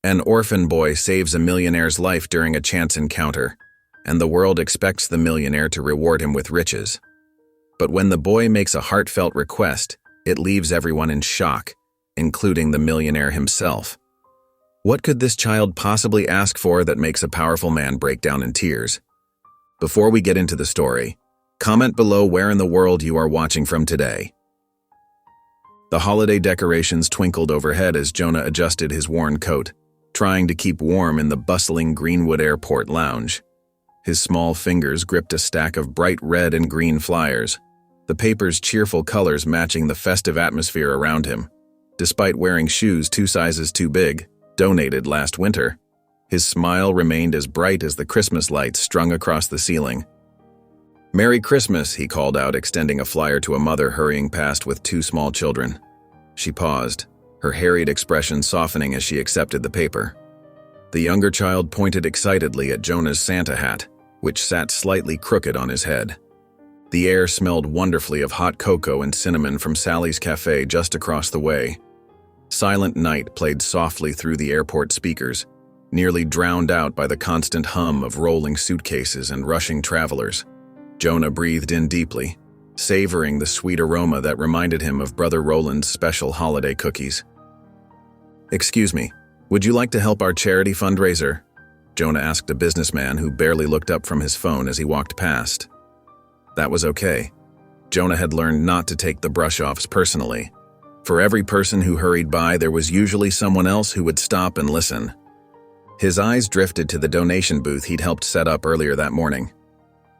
An orphan boy saves a millionaire's life during a chance encounter, and the world expects the millionaire to reward him with riches. But when the boy makes a heartfelt request, it leaves everyone in shock, including the millionaire himself. What could this child possibly ask for that makes a powerful man break down in tears? Before we get into the story, comment below where in the world you are watching from today. The holiday decorations twinkled overhead as Jonah adjusted his worn coat, trying to keep warm in the bustling Greenwood Airport lounge. His small fingers gripped a stack of bright red and green flyers, the paper's cheerful colors matching the festive atmosphere around him. Despite wearing shoes 2 sizes too big, donated last winter, his smile remained as bright as the Christmas lights strung across the ceiling. "Merry Christmas," he called out, extending a flyer to a mother hurrying past with 2 small children. She paused, her harried expression softening as she accepted the paper. The younger child pointed excitedly at Jonah's Santa hat, which sat slightly crooked on his head. The air smelled wonderfully of hot cocoa and cinnamon from Sally's Cafe just across the way. Silent Night played softly through the airport speakers, nearly drowned out by the constant hum of rolling suitcases and rushing travelers. Jonah breathed in deeply, savoring the sweet aroma that reminded him of Brother Roland's special holiday cookies. "Excuse me, would you like to help our charity fundraiser?" Jonah asked a businessman who barely looked up from his phone as he walked past. That was okay. Jonah had learned not to take the brush-offs personally. For every person who hurried by, there was usually someone else who would stop and listen. His eyes drifted to the donation booth he'd helped set up earlier that morning.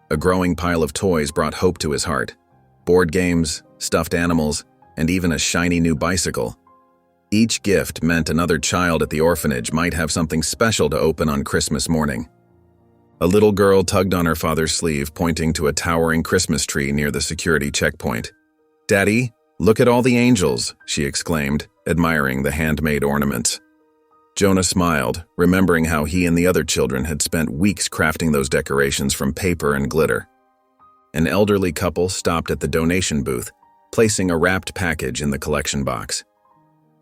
A growing pile of toys brought hope to his heart. Board games, stuffed animals, and even a shiny new bicycle. Each gift meant another child at the orphanage might have something special to open on Christmas morning. A little girl tugged on her father's sleeve, pointing to a towering Christmas tree near the security checkpoint. "Daddy, look at all the angels," she exclaimed, admiring the handmade ornaments. Jonah smiled, remembering how he and the other children had spent weeks crafting those decorations from paper and glitter. An elderly couple stopped at the donation booth, placing a wrapped package in the collection box.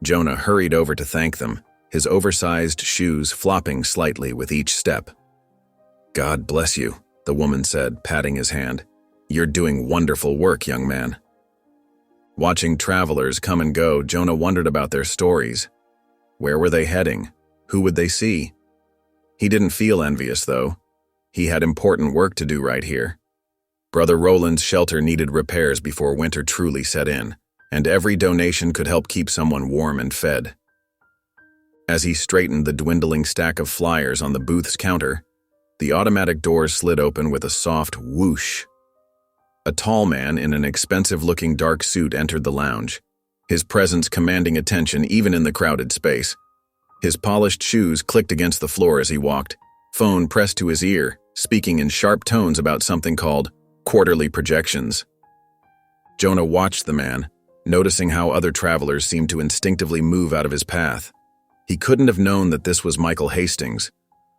Jonah hurried over to thank them, his oversized shoes flopping slightly with each step. "God bless you," the woman said, patting his hand. "You're doing wonderful work, young man." Watching travelers come and go, Jonah wondered about their stories. Where were they heading? Who would they see? He didn't feel envious, though. He had important work to do right here. Brother Roland's shelter needed repairs before winter truly set in, and every donation could help keep someone warm and fed. As he straightened the dwindling stack of flyers on the booth's counter, the automatic doors slid open with a soft whoosh. A tall man in an expensive-looking dark suit entered the lounge, his presence commanding attention even in the crowded space. His polished shoes clicked against the floor as he walked, phone pressed to his ear, speaking in sharp tones about something called quarterly projections. Jonah watched the man, noticing how other travelers seemed to instinctively move out of his path. He couldn't have known that this was Michael Hastings,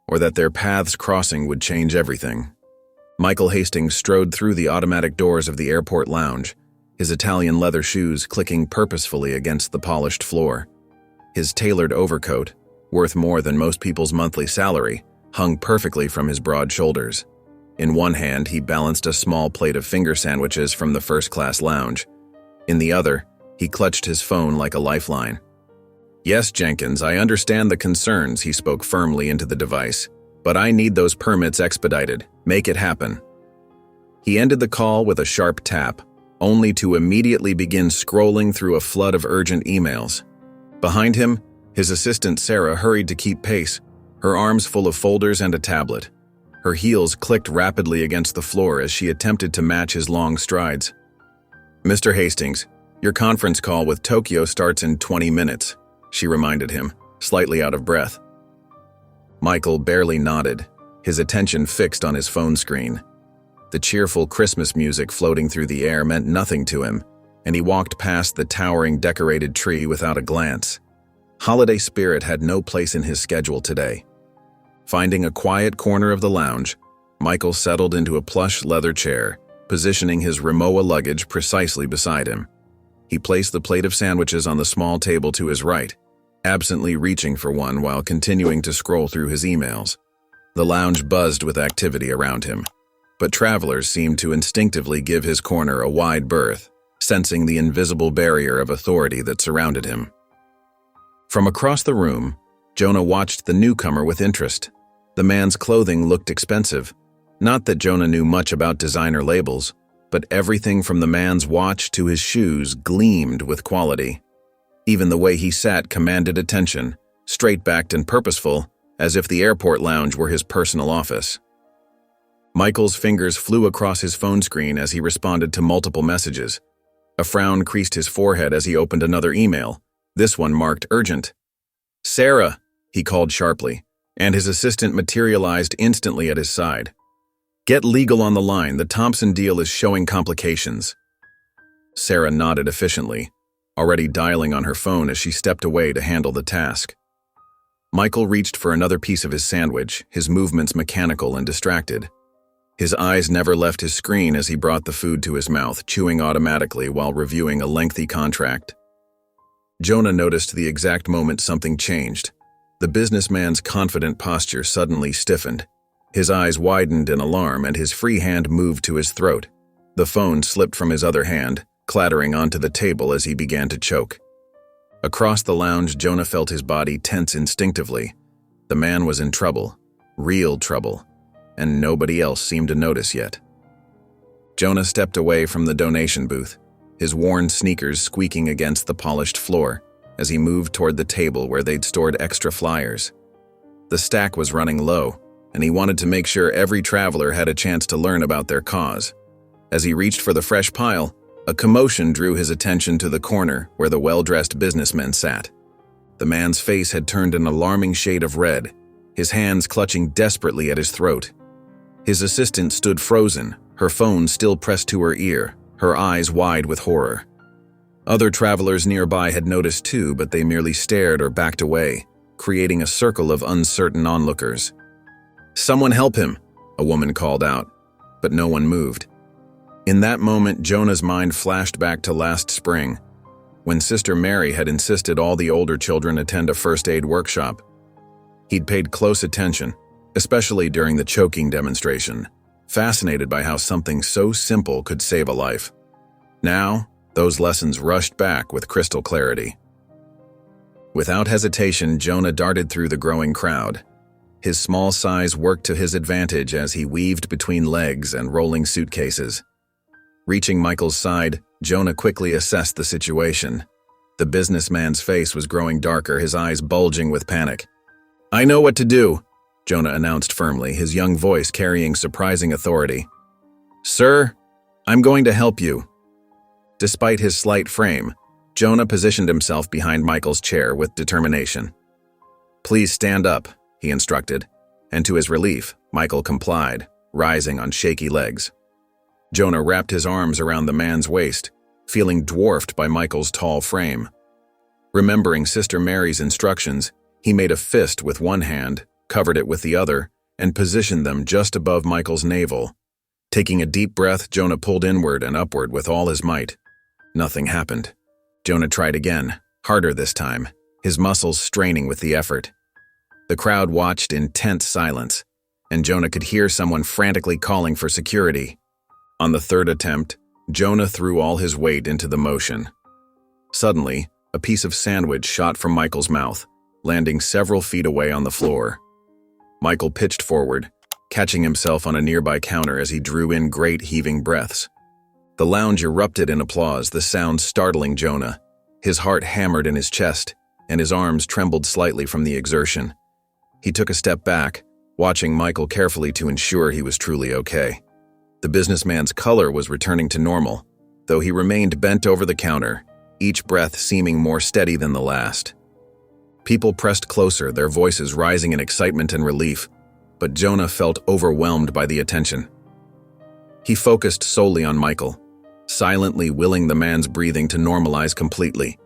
or that their paths crossing would change everything. Michael Hastings strode through the automatic doors of the airport lounge, his Italian leather shoes clicking purposefully against the polished floor. His tailored overcoat, worth more than most people's monthly salary, hung perfectly from his broad shoulders. In one hand, he balanced a small plate of finger sandwiches from the first-class lounge. In the other, he clutched his phone like a lifeline. "Yes, Jenkins, I understand the concerns," he spoke firmly into the device. "But I need those permits expedited. Make it happen." He ended the call with a sharp tap, only to immediately begin scrolling through a flood of urgent emails. Behind him, his assistant Sarah hurried to keep pace, her arms full of folders and a tablet. Her heels clicked rapidly against the floor as she attempted to match his long strides. "Mr. Hastings, your conference call with Tokyo starts in 20 minutes, she reminded him, slightly out of breath. Michael barely nodded, his attention fixed on his phone screen. The cheerful Christmas music floating through the air meant nothing to him, and he walked past the towering decorated tree without a glance. Holiday spirit had no place in his schedule today. Finding a quiet corner of the lounge, Michael settled into a plush leather chair, positioning his Rimowa luggage precisely beside him. He placed the plate of sandwiches on the small table to his right, absently reaching for one while continuing to scroll through his emails. The lounge buzzed with activity around him, but travelers seemed to instinctively give his corner a wide berth, sensing the invisible barrier of authority that surrounded him. From across the room, Jonah watched the newcomer with interest. The man's clothing looked expensive. Not that Jonah knew much about designer labels, but everything from the man's watch to his shoes gleamed with quality. Even the way he sat commanded attention, straight-backed and purposeful, as if the airport lounge were his personal office. Michael's fingers flew across his phone screen as he responded to multiple messages. A frown creased his forehead as he opened another email, this one marked urgent. "Sarah," he called sharply, and his assistant materialized instantly at his side. "Get legal on the line, the Thompson deal is showing complications." Sarah nodded efficiently, already dialing on her phone as she stepped away to handle the task. Michael reached for another piece of his sandwich, his movements mechanical and distracted. His eyes never left his screen as he brought the food to his mouth, chewing automatically while reviewing a lengthy contract. Jonah noticed the exact moment something changed. The businessman's confident posture suddenly stiffened. His eyes widened in alarm and his free hand moved to his throat. The phone slipped from his other hand, clattering onto the table as he began to choke. Across the lounge, Jonah felt his body tense instinctively. The man was in trouble, real trouble, and nobody else seemed to notice yet. Jonah stepped away from the donation booth, his worn sneakers squeaking against the polished floor as he moved toward the table where they'd stored extra flyers. The stack was running low, and he wanted to make sure every traveler had a chance to learn about their cause. As he reached for the fresh pile, a commotion drew his attention to the corner where the well-dressed businessman sat. The man's face had turned an alarming shade of red, his hands clutching desperately at his throat. His assistant stood frozen, her phone still pressed to her ear, her eyes wide with horror. Other travelers nearby had noticed too, but they merely stared or backed away, creating a circle of uncertain onlookers. "Someone help him," a woman called out, but no one moved. In that moment, Jonah's mind flashed back to last spring, when Sister Mary had insisted all the older children attend a first aid workshop. He'd paid close attention, especially during the choking demonstration, fascinated by how something so simple could save a life. Now, those lessons rushed back with crystal clarity. Without hesitation, Jonah darted through the growing crowd. His small size worked to his advantage as he weaved between legs and rolling suitcases. Reaching Michael's side, Jonah quickly assessed the situation. The businessman's face was growing darker, his eyes bulging with panic. "I know what to do," Jonah announced firmly, his young voice carrying surprising authority. "Sir, I'm going to help you." Despite his slight frame, Jonah positioned himself behind Michael's chair with determination. "Please stand up," he instructed, and to his relief, Michael complied, rising on shaky legs. Jonah wrapped his arms around the man's waist, feeling dwarfed by Michael's tall frame. Remembering Sister Mary's instructions, he made a fist with one hand, covered it with the other, and positioned them just above Michael's navel. Taking a deep breath, Jonah pulled inward and upward with all his might. Nothing happened. Jonah tried again, harder this time, his muscles straining with the effort. The crowd watched in tense silence, and Jonah could hear someone frantically calling for security. On the third attempt, Jonah threw all his weight into the motion. Suddenly, a piece of sandwich shot from Michael's mouth, landing several feet away on the floor. Michael pitched forward, catching himself on a nearby counter as he drew in great heaving breaths. The lounge erupted in applause, the sound startling Jonah. His heart hammered in his chest, and his arms trembled slightly from the exertion. He took a step back, watching Michael carefully to ensure he was truly okay. The businessman's color was returning to normal, though he remained bent over the counter, each breath seeming more steady than the last. People pressed closer, their voices rising in excitement and relief, but Jonah felt overwhelmed by the attention. He focused solely on Michael, silently willing the man's breathing to normalize completely.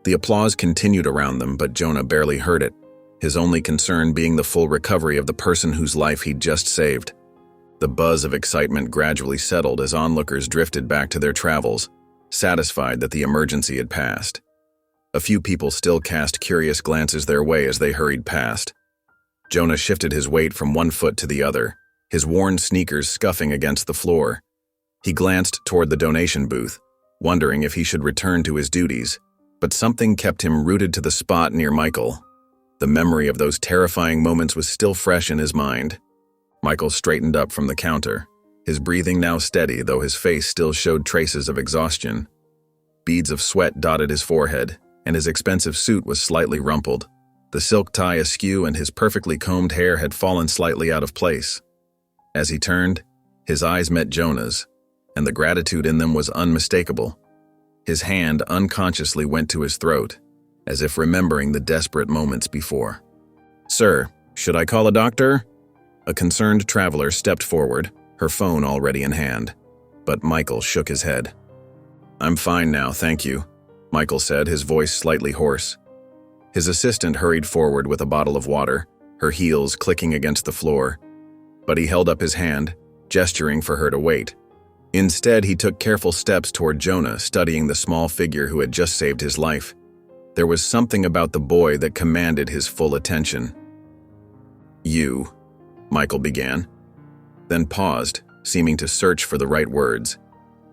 The applause continued around them, but Jonah barely heard it, his only concern being the full recovery of the person whose life he'd just saved. The buzz of excitement gradually settled as onlookers drifted back to their travels, satisfied that the emergency had passed. A few people still cast curious glances their way as they hurried past. Jonah shifted his weight from one foot to the other, his worn sneakers scuffing against the floor. He glanced toward the donation booth, wondering if he should return to his duties, but something kept him rooted to the spot near Michael. The memory of those terrifying moments was still fresh in his mind. Michael straightened up from the counter, his breathing now steady, though his face still showed traces of exhaustion. Beads of sweat dotted his forehead, and his expensive suit was slightly rumpled. The silk tie askew and his perfectly combed hair had fallen slightly out of place. As he turned, his eyes met Jonah's, and the gratitude in them was unmistakable. His hand unconsciously went to his throat, as if remembering the desperate moments before. "Sir, should I call a doctor?" A concerned traveler stepped forward, her phone already in hand, but Michael shook his head. "I'm fine now, thank you," Michael said, his voice slightly hoarse. His assistant hurried forward with a bottle of water, her heels clicking against the floor, but he held up his hand, gesturing for her to wait. Instead, he took careful steps toward Jonah, studying the small figure who had just saved his life. There was something about the boy that commanded his full attention. "You," Michael began, then paused, seeming to search for the right words.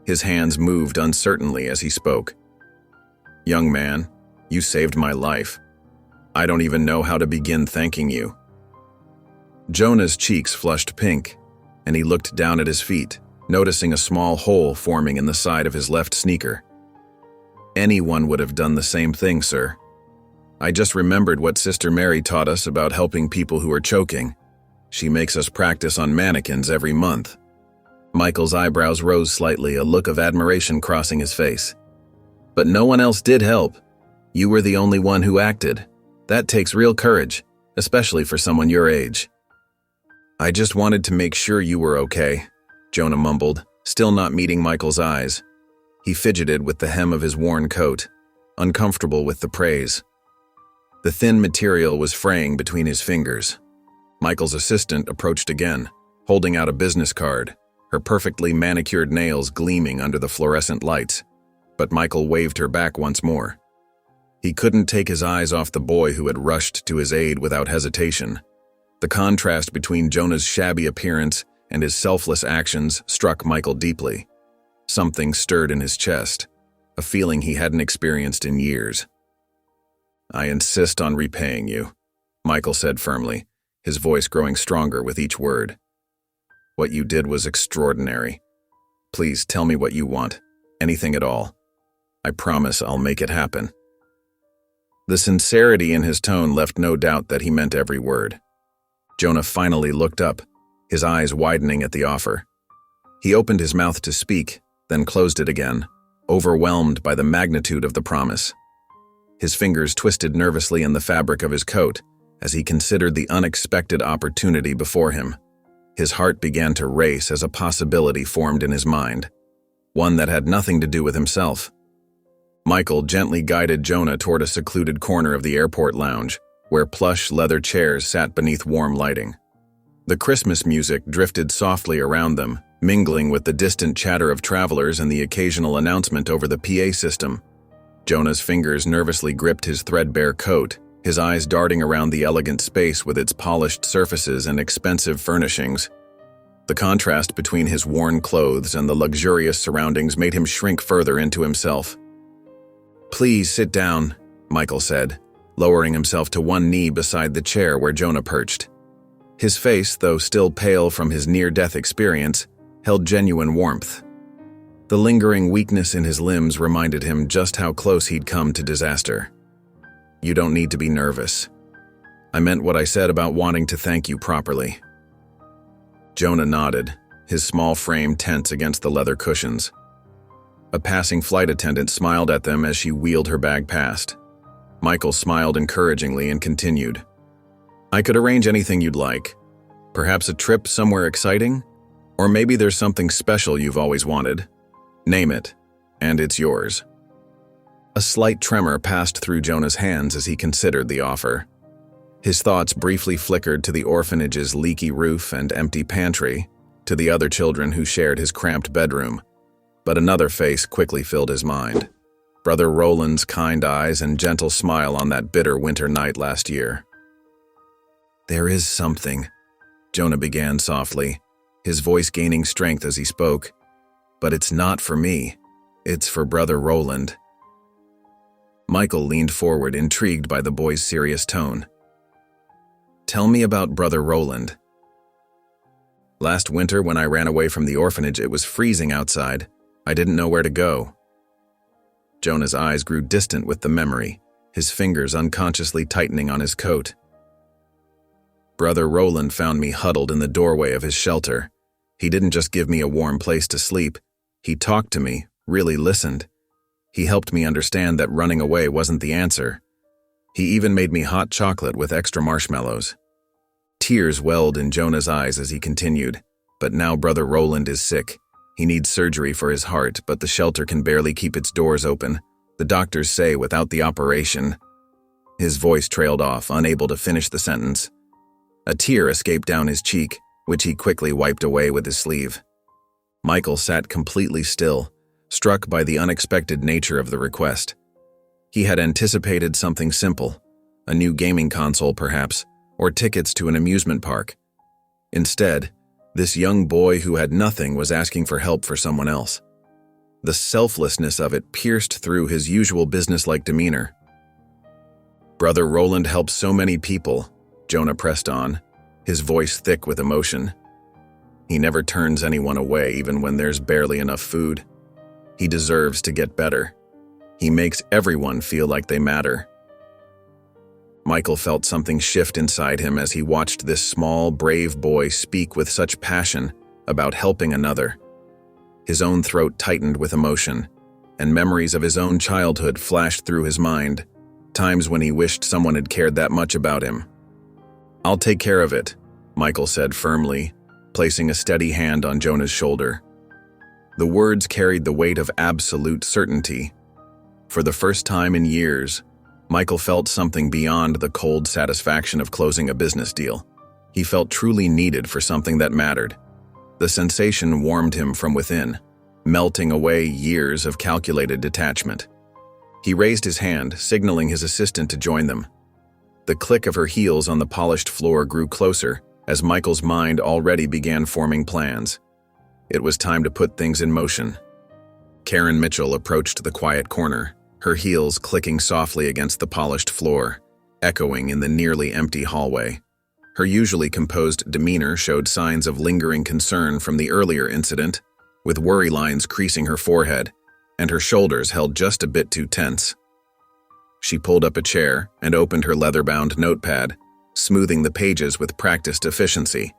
His hands moved uncertainly as he spoke. "Young man, you saved my life. I don't even know how to begin thanking you." Jonah's cheeks flushed pink, and he looked down at his feet, noticing a small hole forming in the side of his left sneaker. "Anyone would have done the same thing, sir. I just remembered what Sister Mary taught us about helping people who are choking. She makes us practice on mannequins every month." Michael's eyebrows rose slightly, a look of admiration crossing his face. "But no one else did help. You were the only one who acted. That takes real courage, especially for someone your age." "I just wanted to make sure you were okay," Jonah mumbled, still not meeting Michael's eyes. He fidgeted with the hem of his worn coat, uncomfortable with the praise. The thin material was fraying between his fingers. Michael's assistant approached again, holding out a business card, her perfectly manicured nails gleaming under the fluorescent lights, but Michael waved her back once more. He couldn't take his eyes off the boy who had rushed to his aid without hesitation. The contrast between Jonah's shabby appearance and his selfless actions struck Michael deeply. Something stirred in his chest, a feeling he hadn't experienced in years. "I insist on repaying you," Michael said firmly, his voice growing stronger with each word. "What you did was extraordinary. Please tell me what you want, anything at all. I promise I'll make it happen." The sincerity in his tone left no doubt that he meant every word. Jonah finally looked up, his eyes widening at the offer. He opened his mouth to speak, then closed it again, overwhelmed by the magnitude of the promise. His fingers twisted nervously in the fabric of his coat as he considered the unexpected opportunity before him. His heart began to race as a possibility formed in his mind, one that had nothing to do with himself. Michael gently guided Jonah toward a secluded corner of the airport lounge, where plush leather chairs sat beneath warm lighting. The Christmas music drifted softly around them, mingling with the distant chatter of travelers and the occasional announcement over the PA system. Jonah's fingers nervously gripped his threadbare coat, his eyes darting around the elegant space with its polished surfaces and expensive furnishings. The contrast between his worn clothes and the luxurious surroundings made him shrink further into himself. "Please sit down," Michael said, lowering himself to one knee beside the chair where Jonah perched. His face, though still pale from his near-death experience, held genuine warmth. The lingering weakness in his limbs reminded him just how close he'd come to disaster. "You don't need to be nervous. I meant what I said about wanting to thank you properly." Jonah nodded, his small frame tense against the leather cushions. A passing flight attendant smiled at them as she wheeled her bag past. Michael smiled encouragingly and continued. "I could arrange anything you'd like. Perhaps a trip somewhere exciting? Or maybe there's something special you've always wanted. Name it, and it's yours." A slight tremor passed through Jonah's hands as he considered the offer. His thoughts briefly flickered to the orphanage's leaky roof and empty pantry, to the other children who shared his cramped bedroom, but another face quickly filled his mind. Brother Roland's kind eyes and gentle smile on that bitter winter night last year. "There is something," Jonah began softly, his voice gaining strength as he spoke. "But it's not for me. It's for Brother Roland." Michael leaned forward, intrigued by the boy's serious tone. "Tell me about Brother Roland." "Last winter, when I ran away from the orphanage, it was freezing outside. I didn't know where to go." Jonah's eyes grew distant with the memory, his fingers unconsciously tightening on his coat. "Brother Roland found me huddled in the doorway of his shelter. He didn't just give me a warm place to sleep. He talked to me, really listened. He helped me understand that running away wasn't the answer. He even made me hot chocolate with extra marshmallows." Tears welled in Jonah's eyes as he continued. "But now Brother Roland is sick. He needs surgery for his heart, but the shelter can barely keep its doors open. The doctors say without the operation—" His voice trailed off, unable to finish the sentence. A tear escaped down his cheek, which he quickly wiped away with his sleeve. Michael sat completely still, struck by the unexpected nature of the request. He had anticipated something simple, a new gaming console perhaps, or tickets to an amusement park. Instead, this young boy who had nothing was asking for help for someone else. The selflessness of it pierced through his usual businesslike demeanor. "Brother Roland helps so many people," Jonah pressed on, his voice thick with emotion. "He never turns anyone away, even when there's barely enough food. He deserves to get better. He makes everyone feel like they matter." Michael felt something shift inside him as he watched this small, brave boy speak with such passion about helping another. His own throat tightened with emotion, and memories of his own childhood flashed through his mind, times when he wished someone had cared that much about him. "I'll take care of it," Michael said firmly, placing a steady hand on Jonah's shoulder. The words carried the weight of absolute certainty. For the first time in years, Michael felt something beyond the cold satisfaction of closing a business deal. He felt truly needed for something that mattered. The sensation warmed him from within, melting away years of calculated detachment. He raised his hand, signaling his assistant to join them. The click of her heels on the polished floor grew closer as Michael's mind already began forming plans. It was time to put things in motion. Karen Mitchell approached the quiet corner, her heels clicking softly against the polished floor, echoing in the nearly empty hallway. Her usually composed demeanor showed signs of lingering concern from the earlier incident, with worry lines creasing her forehead, and her shoulders held just a bit too tense. She pulled up a chair and opened her leather-bound notepad, smoothing the pages with practiced efficiency.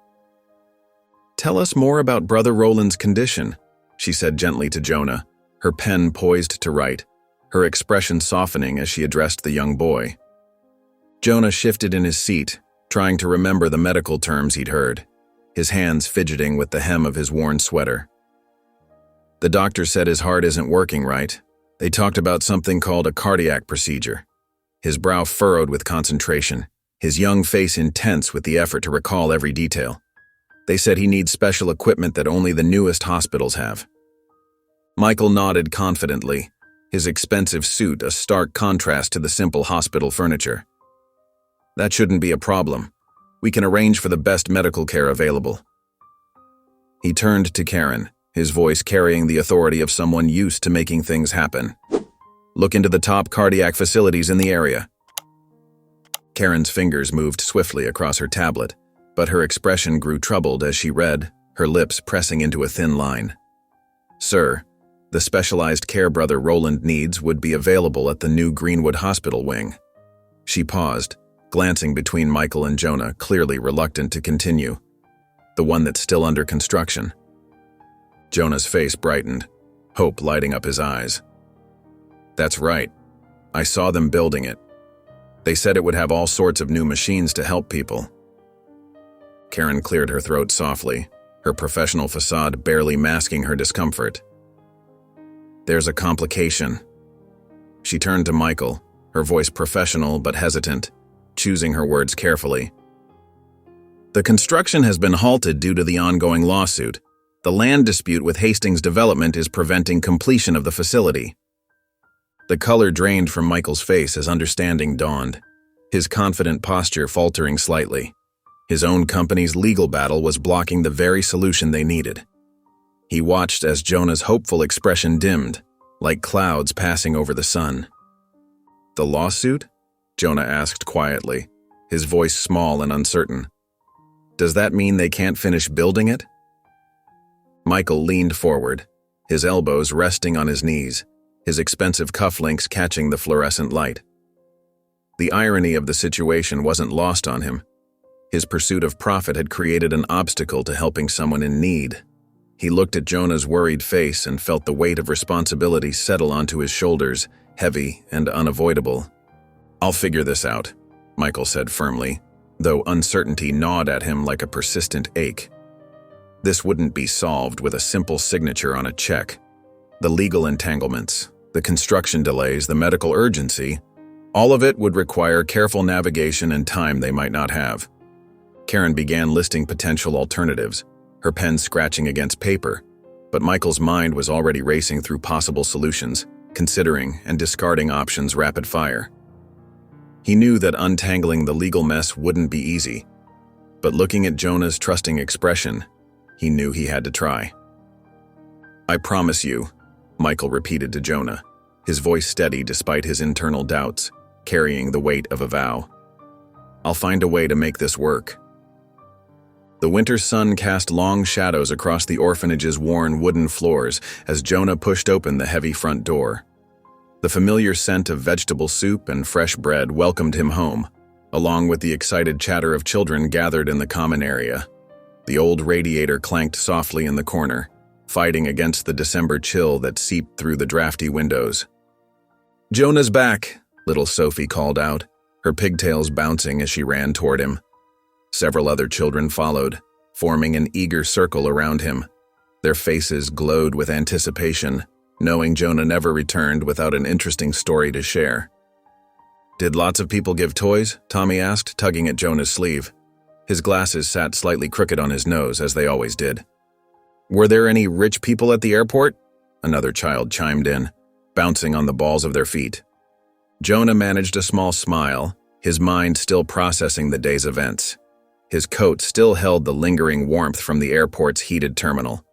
"Tell us more about Brother Roland's condition," she said gently to Jonah, her pen poised to write, her expression softening as she addressed the young boy. Jonah shifted in his seat, trying to remember the medical terms he'd heard, his hands fidgeting with the hem of his worn sweater. "The doctor said his heart isn't working right. They talked about something called a cardiac procedure." His brow furrowed with concentration, his young face intense with the effort to recall every detail. "They said he needs special equipment that only the newest hospitals have." Michael nodded confidently, his expensive suit a stark contrast to the simple hospital furniture. "That shouldn't be a problem. We can arrange for the best medical care available." He turned to Karen, his voice carrying the authority of someone used to making things happen. "Look into the top cardiac facilities in the area." Karen's fingers moved swiftly across her tablet, but her expression grew troubled as she read, her lips pressing into a thin line. "Sir, the specialized care Brother Roland needs would be available at the new Greenwood Hospital wing." She paused, glancing between Michael and Jonah, clearly reluctant to continue. "The one that's still under construction." Jonah's face brightened, hope lighting up his eyes. "That's right. I saw them building it. They said it would have all sorts of new machines to help people." Karen cleared her throat softly, her professional facade barely masking her discomfort. "There's a complication." She turned to Michael, her voice professional but hesitant, choosing her words carefully. "The construction has been halted due to the ongoing lawsuit. The land dispute with Hastings Development is preventing completion of the facility." The color drained from Michael's face as understanding dawned, his confident posture faltering slightly. His own company's legal battle was blocking the very solution they needed. He watched as Jonah's hopeful expression dimmed, like clouds passing over the sun. "The lawsuit?" Jonah asked quietly, his voice small and uncertain. "Does that mean they can't finish building it?" Michael leaned forward, his elbows resting on his knees, his expensive cufflinks catching the fluorescent light. The irony of the situation wasn't lost on him. His pursuit of profit had created an obstacle to helping someone in need. He looked at Jonah's worried face and felt the weight of responsibility settle onto his shoulders, heavy and unavoidable. "I'll figure this out," Michael said firmly, though uncertainty gnawed at him like a persistent ache. This wouldn't be solved with a simple signature on a check. The legal entanglements, the construction delays, the medical urgency, all of it would require careful navigation and time they might not have. Karen began listing potential alternatives, her pen scratching against paper, but Michael's mind was already racing through possible solutions, considering and discarding options rapid fire. He knew that untangling the legal mess wouldn't be easy, but looking at Jonah's trusting expression, he knew he had to try. "I promise you," Michael repeated to Jonah, his voice steady despite his internal doubts, carrying the weight of a vow. "I'll find a way to make this work." The winter sun cast long shadows across the orphanage's worn wooden floors as Jonah pushed open the heavy front door. The familiar scent of vegetable soup and fresh bread welcomed him home, along with the excited chatter of children gathered in the common area. The old radiator clanked softly in the corner, fighting against the December chill that seeped through the drafty windows. "Jonah's back," little Sophie called out, her pigtails bouncing as she ran toward him. Several other children followed, forming an eager circle around him. Their faces glowed with anticipation, knowing Jonah never returned without an interesting story to share. "Did lots of people give toys?" Tommy asked, tugging at Jonah's sleeve. His glasses sat slightly crooked on his nose, as they always did. "Were there any rich people at the airport?" Another child chimed in, bouncing on the balls of their feet. Jonah managed a small smile, his mind still processing the day's events. His coat still held the lingering warmth from the airport's heated terminal.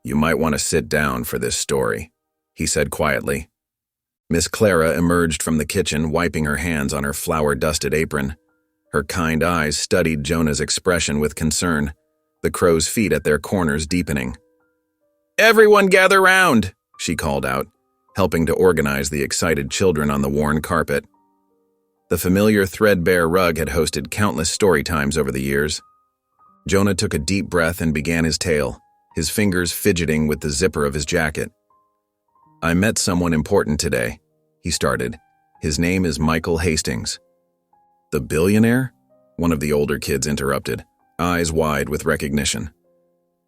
"You might want to sit down for this story," he said quietly. Miss Clara emerged from the kitchen, wiping her hands on her flour-dusted apron. Her kind eyes studied Jonah's expression with concern, the crow's feet at their corners deepening. "Everyone gather round," she called out, helping to organize the excited children on the worn carpet. The familiar threadbare rug had hosted countless story times over the years. Jonah took a deep breath and began his tale, his fingers fidgeting with the zipper of his jacket. "I met someone important today," he started. "His name is Michael Hastings." "The billionaire?" one of the older kids interrupted, eyes wide with recognition.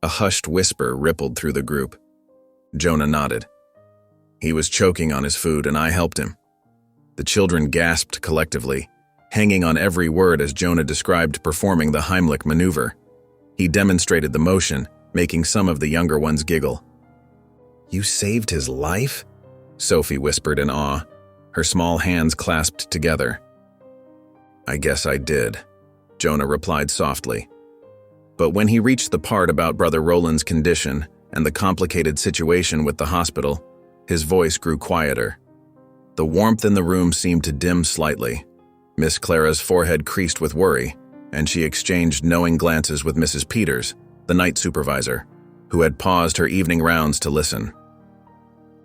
A hushed whisper rippled through the group. Jonah nodded. "He was choking on his food and I helped him." The children gasped collectively, hanging on every word as Jonah described performing the Heimlich maneuver. He demonstrated the motion, making some of the younger ones giggle. "You saved his life?" Sophie whispered in awe, her small hands clasped together. "I guess I did," Jonah replied softly. But when he reached the part about Brother Roland's condition and the complicated situation with the hospital, his voice grew quieter. The warmth in the room seemed to dim slightly. Miss Clara's forehead creased with worry, and she exchanged knowing glances with Mrs. Peters, the night supervisor, who had paused her evening rounds to listen.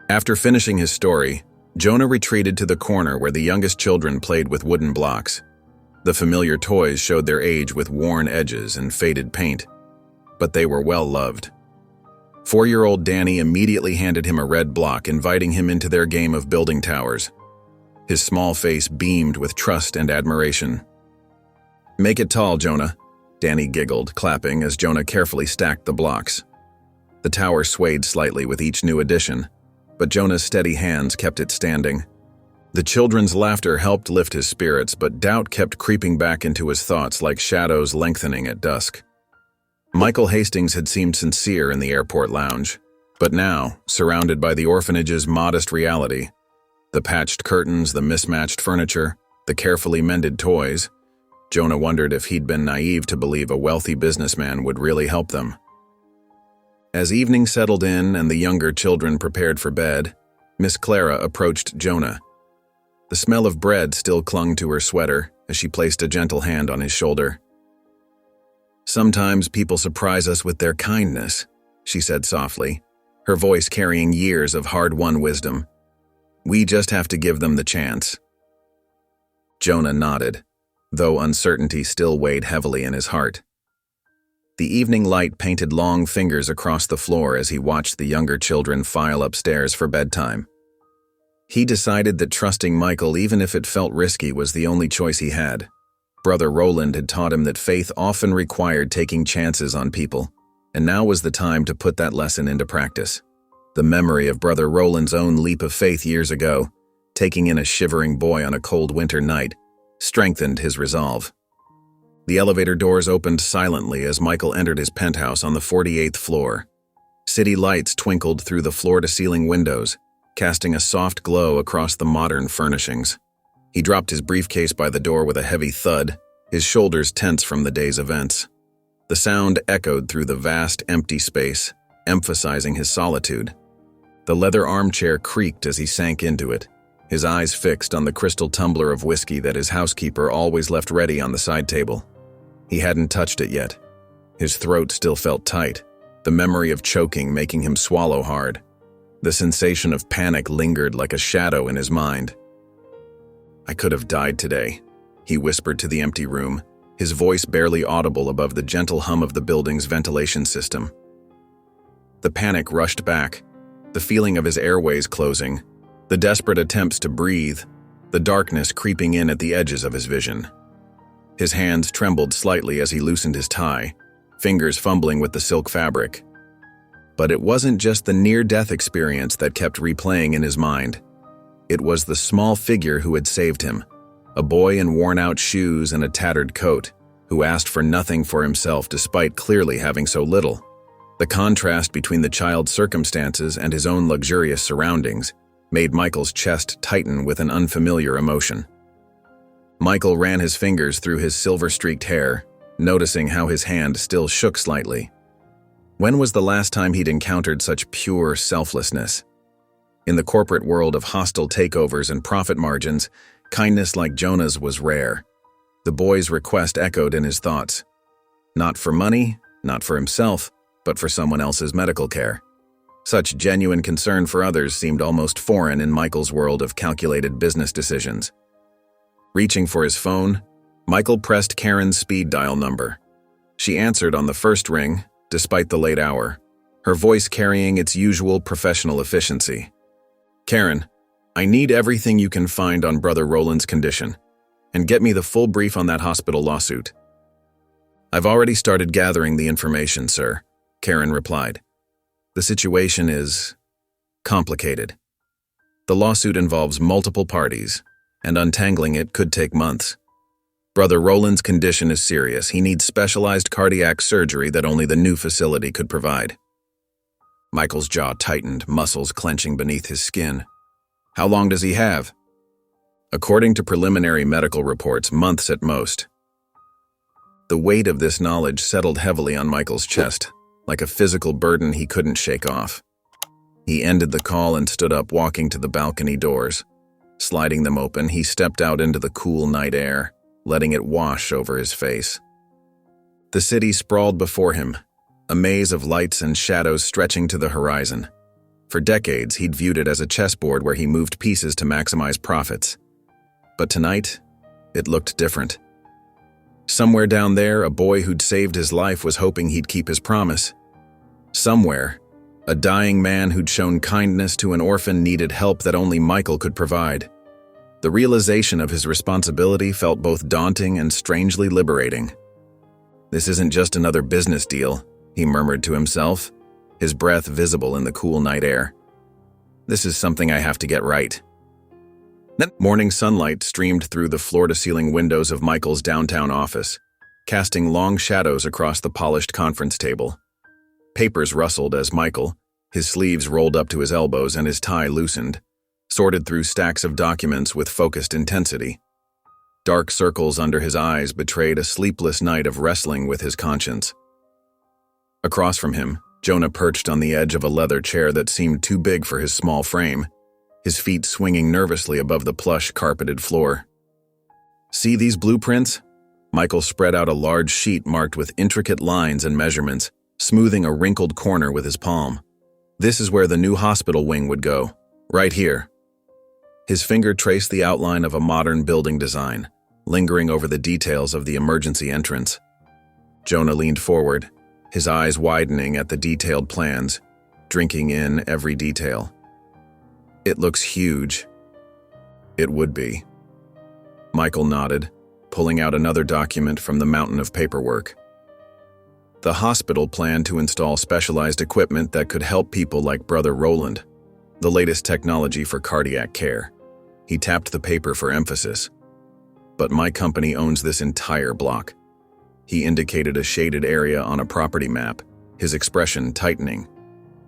After finishing his story, Jonah retreated to the corner where the youngest children played with wooden blocks. The familiar toys showed their age with worn edges and faded paint, but they were well loved. 4-year-old Danny immediately handed him a red block, inviting him into their game of building towers. His small face beamed with trust and admiration. "Make it tall, Jonah," Danny giggled, clapping as Jonah carefully stacked the blocks. The tower swayed slightly with each new addition, but Jonah's steady hands kept it standing. The children's laughter helped lift his spirits, but doubt kept creeping back into his thoughts like shadows lengthening at dusk. Michael Hastings had seemed sincere in the airport lounge, but now, surrounded by the orphanage's modest reality, The patched curtains, the mismatched furniture, the carefully mended toys. Jonah wondered if he'd been naive to believe a wealthy businessman would really help them. As evening settled in and the younger children prepared for bed, Miss Clara approached Jonah. The smell of bread still clung to her sweater as she placed a gentle hand on his shoulder. "Sometimes people surprise us with their kindness," she said softly, her voice carrying years of hard-won wisdom. "We just have to give them the chance." Jonah nodded, though uncertainty still weighed heavily in his heart. The evening light painted long fingers across the floor as he watched the younger children file upstairs for bedtime. He decided that trusting Michael, even if it felt risky, was the only choice he had. Brother Roland had taught him that faith often required taking chances on people, and now was the time to put that lesson into practice. The memory of Brother Roland's own leap of faith years ago, taking in a shivering boy on a cold winter night, strengthened his resolve. The elevator doors opened silently as Michael entered his penthouse on the 48th floor. City lights twinkled through the floor-to-ceiling windows, casting a soft glow across the modern furnishings. He dropped his briefcase by the door with a heavy thud, his shoulders tense from the day's events. The sound echoed through the vast, empty space, emphasizing his solitude. The leather armchair creaked as he sank into it, his eyes fixed on the crystal tumbler of whiskey that his housekeeper always left ready on the side table. He hadn't touched it yet. His throat still felt tight, the memory of choking making him swallow hard. The sensation of panic lingered like a shadow in his mind. "I could have died today," he whispered to the empty room, his voice barely audible above the gentle hum of the building's ventilation system. The panic rushed back, the feeling of his airways closing, the desperate attempts to breathe, the darkness creeping in at the edges of his vision. His hands trembled slightly as he loosened his tie, fingers fumbling with the silk fabric. But it wasn't just the near-death experience that kept replaying in his mind. It was the small figure who had saved him, a boy in worn-out shoes and a tattered coat, who asked for nothing for himself despite clearly having so little. The contrast between the child's circumstances and his own luxurious surroundings made Michael's chest tighten with an unfamiliar emotion. Michael ran his fingers through his silver-streaked hair, noticing how his hand still shook slightly. When was the last time he'd encountered such pure selflessness? In the corporate world of hostile takeovers and profit margins, kindness like Jonah's was rare. The boy's request echoed in his thoughts. Not for money, not for himself, but for someone else's medical care. Such genuine concern for others seemed almost foreign in Michael's world of calculated business decisions. Reaching for his phone, Michael pressed Karen's speed dial number. She answered on the first ring, despite the late hour, her voice carrying its usual professional efficiency. "Karen, I need everything you can find on Brother Roland's condition, and get me the full brief on that hospital lawsuit." "I've already started gathering the information, sir," Karen replied. "The situation is complicated. The lawsuit involves multiple parties, and untangling it could take months. Brother Roland's condition is serious. He needs specialized cardiac surgery that only the new facility could provide." Michael's jaw tightened, muscles clenching beneath his skin. "How long does he have?" "According to preliminary medical reports, months at most." The weight of this knowledge settled heavily on Michael's chest, like a physical burden he couldn't shake off. He ended the call and stood up, walking to the balcony doors. Sliding them open, he stepped out into the cool night air, letting it wash over his face. The city sprawled before him, a maze of lights and shadows stretching to the horizon. For decades, he'd viewed it as a chessboard where he moved pieces to maximize profits. But tonight, it looked different. Somewhere down there, a boy who'd saved his life was hoping he'd keep his promise. Somewhere, a dying man who'd shown kindness to an orphan needed help that only Michael could provide. The realization of his responsibility felt both daunting and strangely liberating. "This isn't just another business deal," he murmured to himself, his breath visible in the cool night air. "This is something I have to get right." Then morning sunlight streamed through the floor-to-ceiling windows of Michael's downtown office, casting long shadows across the polished conference table. Papers rustled as Michael, his sleeves rolled up to his elbows and his tie loosened, sorted through stacks of documents with focused intensity. Dark circles under his eyes betrayed a sleepless night of wrestling with his conscience. Across from him, Jonah perched on the edge of a leather chair that seemed too big for his small frame, his feet swinging nervously above the plush, carpeted floor. "See these blueprints?" Michael spread out a large sheet marked with intricate lines and measurements, smoothing a wrinkled corner with his palm. "This is where the new hospital wing would go, right here." His finger traced the outline of a modern building design, lingering over the details of the emergency entrance. Jonah leaned forward, his eyes widening at the detailed plans, drinking in every detail. "It looks huge." "It would be." Michael nodded, pulling out another document from the mountain of paperwork. The hospital planned to install specialized equipment that could help people like Brother Roland, the latest technology for cardiac care. He tapped the paper for emphasis. "But my company owns this entire block." He indicated a shaded area on a property map, his expression tightening.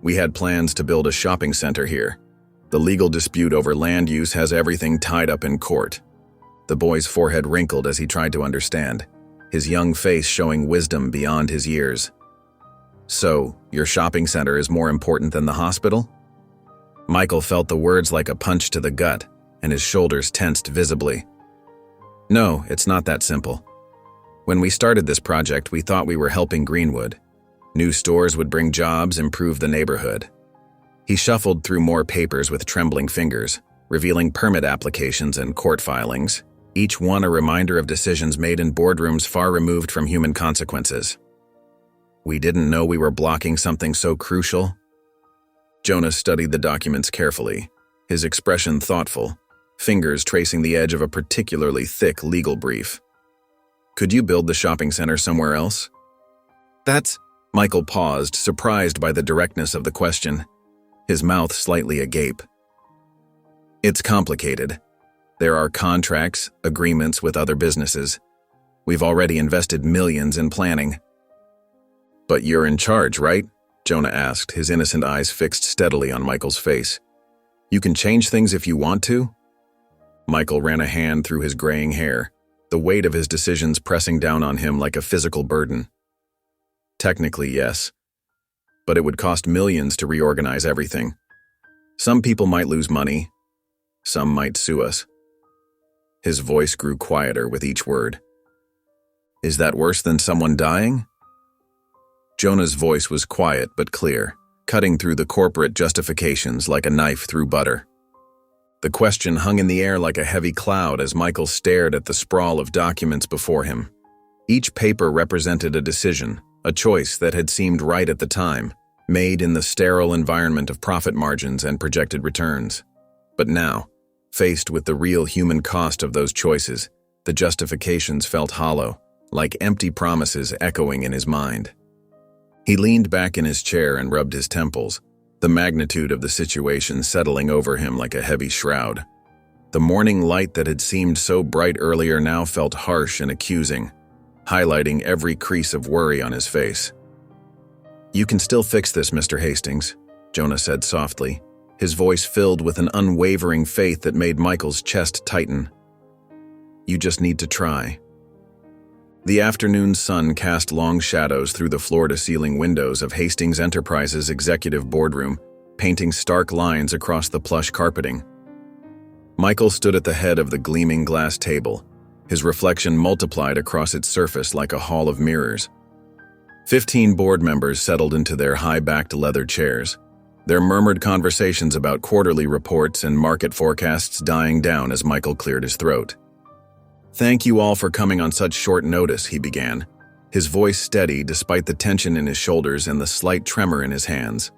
"We had plans to build a shopping center here. The legal dispute over land use has everything tied up in court." The boy's forehead wrinkled as he tried to understand, his young face showing wisdom beyond his years. "So, your shopping center is more important than the hospital?" Michael felt the words like a punch to the gut, and his shoulders tensed visibly. "No, it's not that simple. When we started this project, we thought we were helping Greenwood. New stores would bring jobs, improve the neighborhood." He shuffled through more papers with trembling fingers, revealing permit applications and court filings, each one a reminder of decisions made in boardrooms far removed from human consequences. "We didn't know we were blocking something so crucial." Jonah studied the documents carefully, his expression thoughtful, fingers tracing the edge of a particularly thick legal brief. "Could you build the shopping center somewhere else?" "That's—" Michael paused, surprised by the directness of the question, his mouth slightly agape. "It's complicated. There are contracts, agreements with other businesses. We've already invested millions in planning." "But you're in charge, right?" Jonah asked, his innocent eyes fixed steadily on Michael's face. "You can change things if you want to?" Michael ran a hand through his graying hair, the weight of his decisions pressing down on him like a physical burden. "Technically, yes. But it would cost millions to reorganize everything. Some people might lose money. Some might sue us." His voice grew quieter with each word. "Is that worse than someone dying?" Jonah's voice was quiet but clear, cutting through the corporate justifications like a knife through butter. The question hung in the air like a heavy cloud as Michael stared at the sprawl of documents before him. Each paper represented a decision, a choice that had seemed right at the time, made in the sterile environment of profit margins and projected returns. But now, faced with the real human cost of those choices, the justifications felt hollow, like empty promises echoing in his mind. He leaned back in his chair and rubbed his temples, the magnitude of the situation settling over him like a heavy shroud. The morning light that had seemed so bright earlier now felt harsh and accusing, highlighting every crease of worry on his face. "You can still fix this, Mr. Hastings," Jonah said softly, his voice filled with an unwavering faith that made Michael's chest tighten. "You just need to try." The afternoon sun cast long shadows through the floor-to-ceiling windows of Hastings Enterprises' executive boardroom, painting stark lines across the plush carpeting. Michael stood at the head of the gleaming glass table, his reflection multiplied across its surface like a hall of mirrors. 15 board members settled into their high-backed leather chairs, their murmured conversations about quarterly reports and market forecasts dying down as Michael cleared his throat. "Thank you all for coming on such short notice," he began, his voice steady despite the tension in his shoulders and the slight tremor in his hands.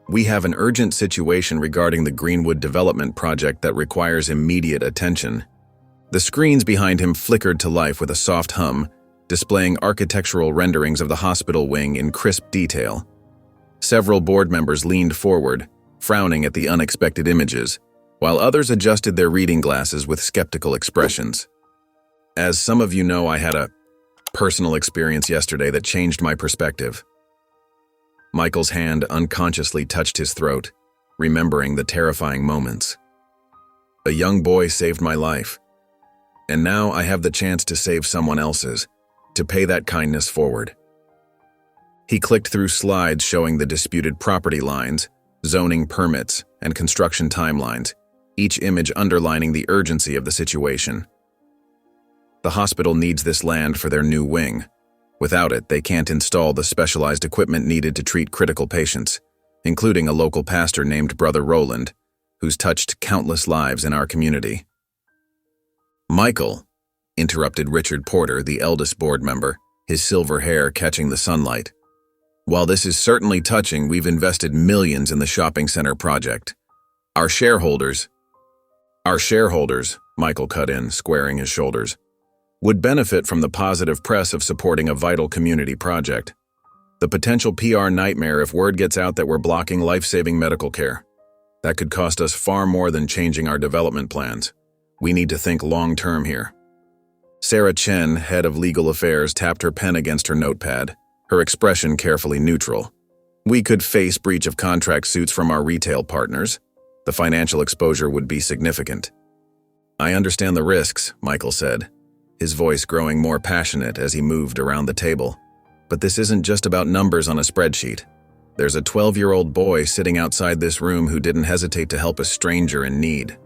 "We have an urgent situation regarding the Greenwood development project that requires immediate attention." The screens behind him flickered to life with a soft hum, displaying architectural renderings of the hospital wing in crisp detail. Several board members leaned forward, frowning at the unexpected images, while others adjusted their reading glasses with skeptical expressions. "As some of you know, I had a personal experience yesterday that changed my perspective." Michael's hand unconsciously touched his throat, remembering the terrifying moments. A young boy saved my life. And now I have the chance to save someone else's, to pay that kindness forward. He clicked through slides showing the disputed property lines, zoning permits, and construction timelines, each image underlining the urgency of the situation. The hospital needs this land for their new wing. Without it, they can't install the specialized equipment needed to treat critical patients, including a local pastor named Brother Roland, who's touched countless lives in our community. "Michael," interrupted Richard Porter, the eldest board member, his silver hair catching the sunlight. "While this is certainly touching, we've invested millions in the shopping center project. Our shareholders," Michael cut in, squaring his shoulders, "would benefit from the positive press of supporting a vital community project. The potential PR nightmare if word gets out that we're blocking life-saving medical care. That could cost us far more than changing our development plans. We need to think long-term here." Sarah Chen, head of legal affairs, tapped her pen against her notepad, her expression carefully neutral. "We could face breach of contract suits from our retail partners. The financial exposure would be significant." "I understand the risks," Michael said, his voice growing more passionate as he moved around the table. "But this isn't just about numbers on a spreadsheet. There's a 12-year-old boy sitting outside this room who didn't hesitate to help a stranger in need.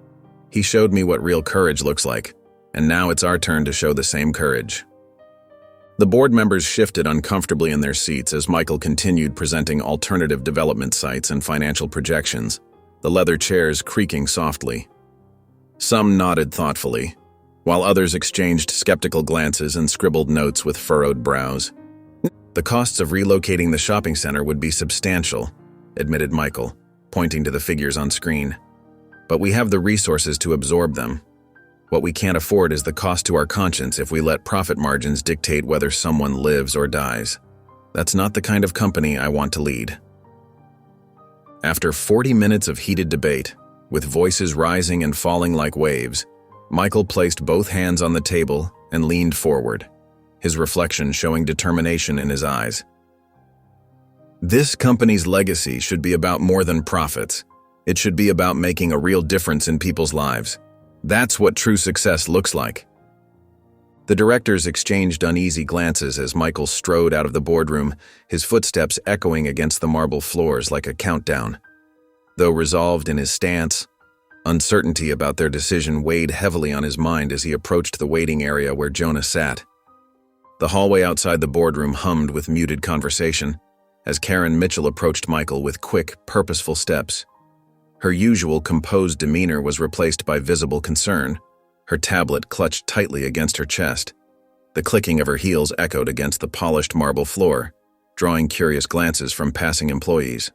He showed me what real courage looks like, and now it's our turn to show the same courage." The board members shifted uncomfortably in their seats as Michael continued presenting alternative development sites and financial projections, the leather chairs creaking softly. Some nodded thoughtfully, while others exchanged skeptical glances and scribbled notes with furrowed brows. "The costs of relocating the shopping center would be substantial," admitted Michael, pointing to the figures on screen. "But we have the resources to absorb them. What we can't afford is the cost to our conscience if we let profit margins dictate whether someone lives or dies. That's not the kind of company I want to lead." After 40 minutes of heated debate, with voices rising and falling like waves, Michael placed both hands on the table and leaned forward, his reflection showing determination in his eyes. "This company's legacy should be about more than profits. It should be about making a real difference in people's lives. That's what true success looks like." The directors exchanged uneasy glances as Michael strode out of the boardroom, his footsteps echoing against the marble floors like a countdown. Though resolved in his stance, uncertainty about their decision weighed heavily on his mind as he approached the waiting area where Jonah sat. The hallway outside the boardroom hummed with muted conversation as Karen Mitchell approached Michael with quick, purposeful steps. Her usual composed demeanor was replaced by visible concern, her tablet clutched tightly against her chest. The clicking of her heels echoed against the polished marble floor, drawing curious glances from passing employees.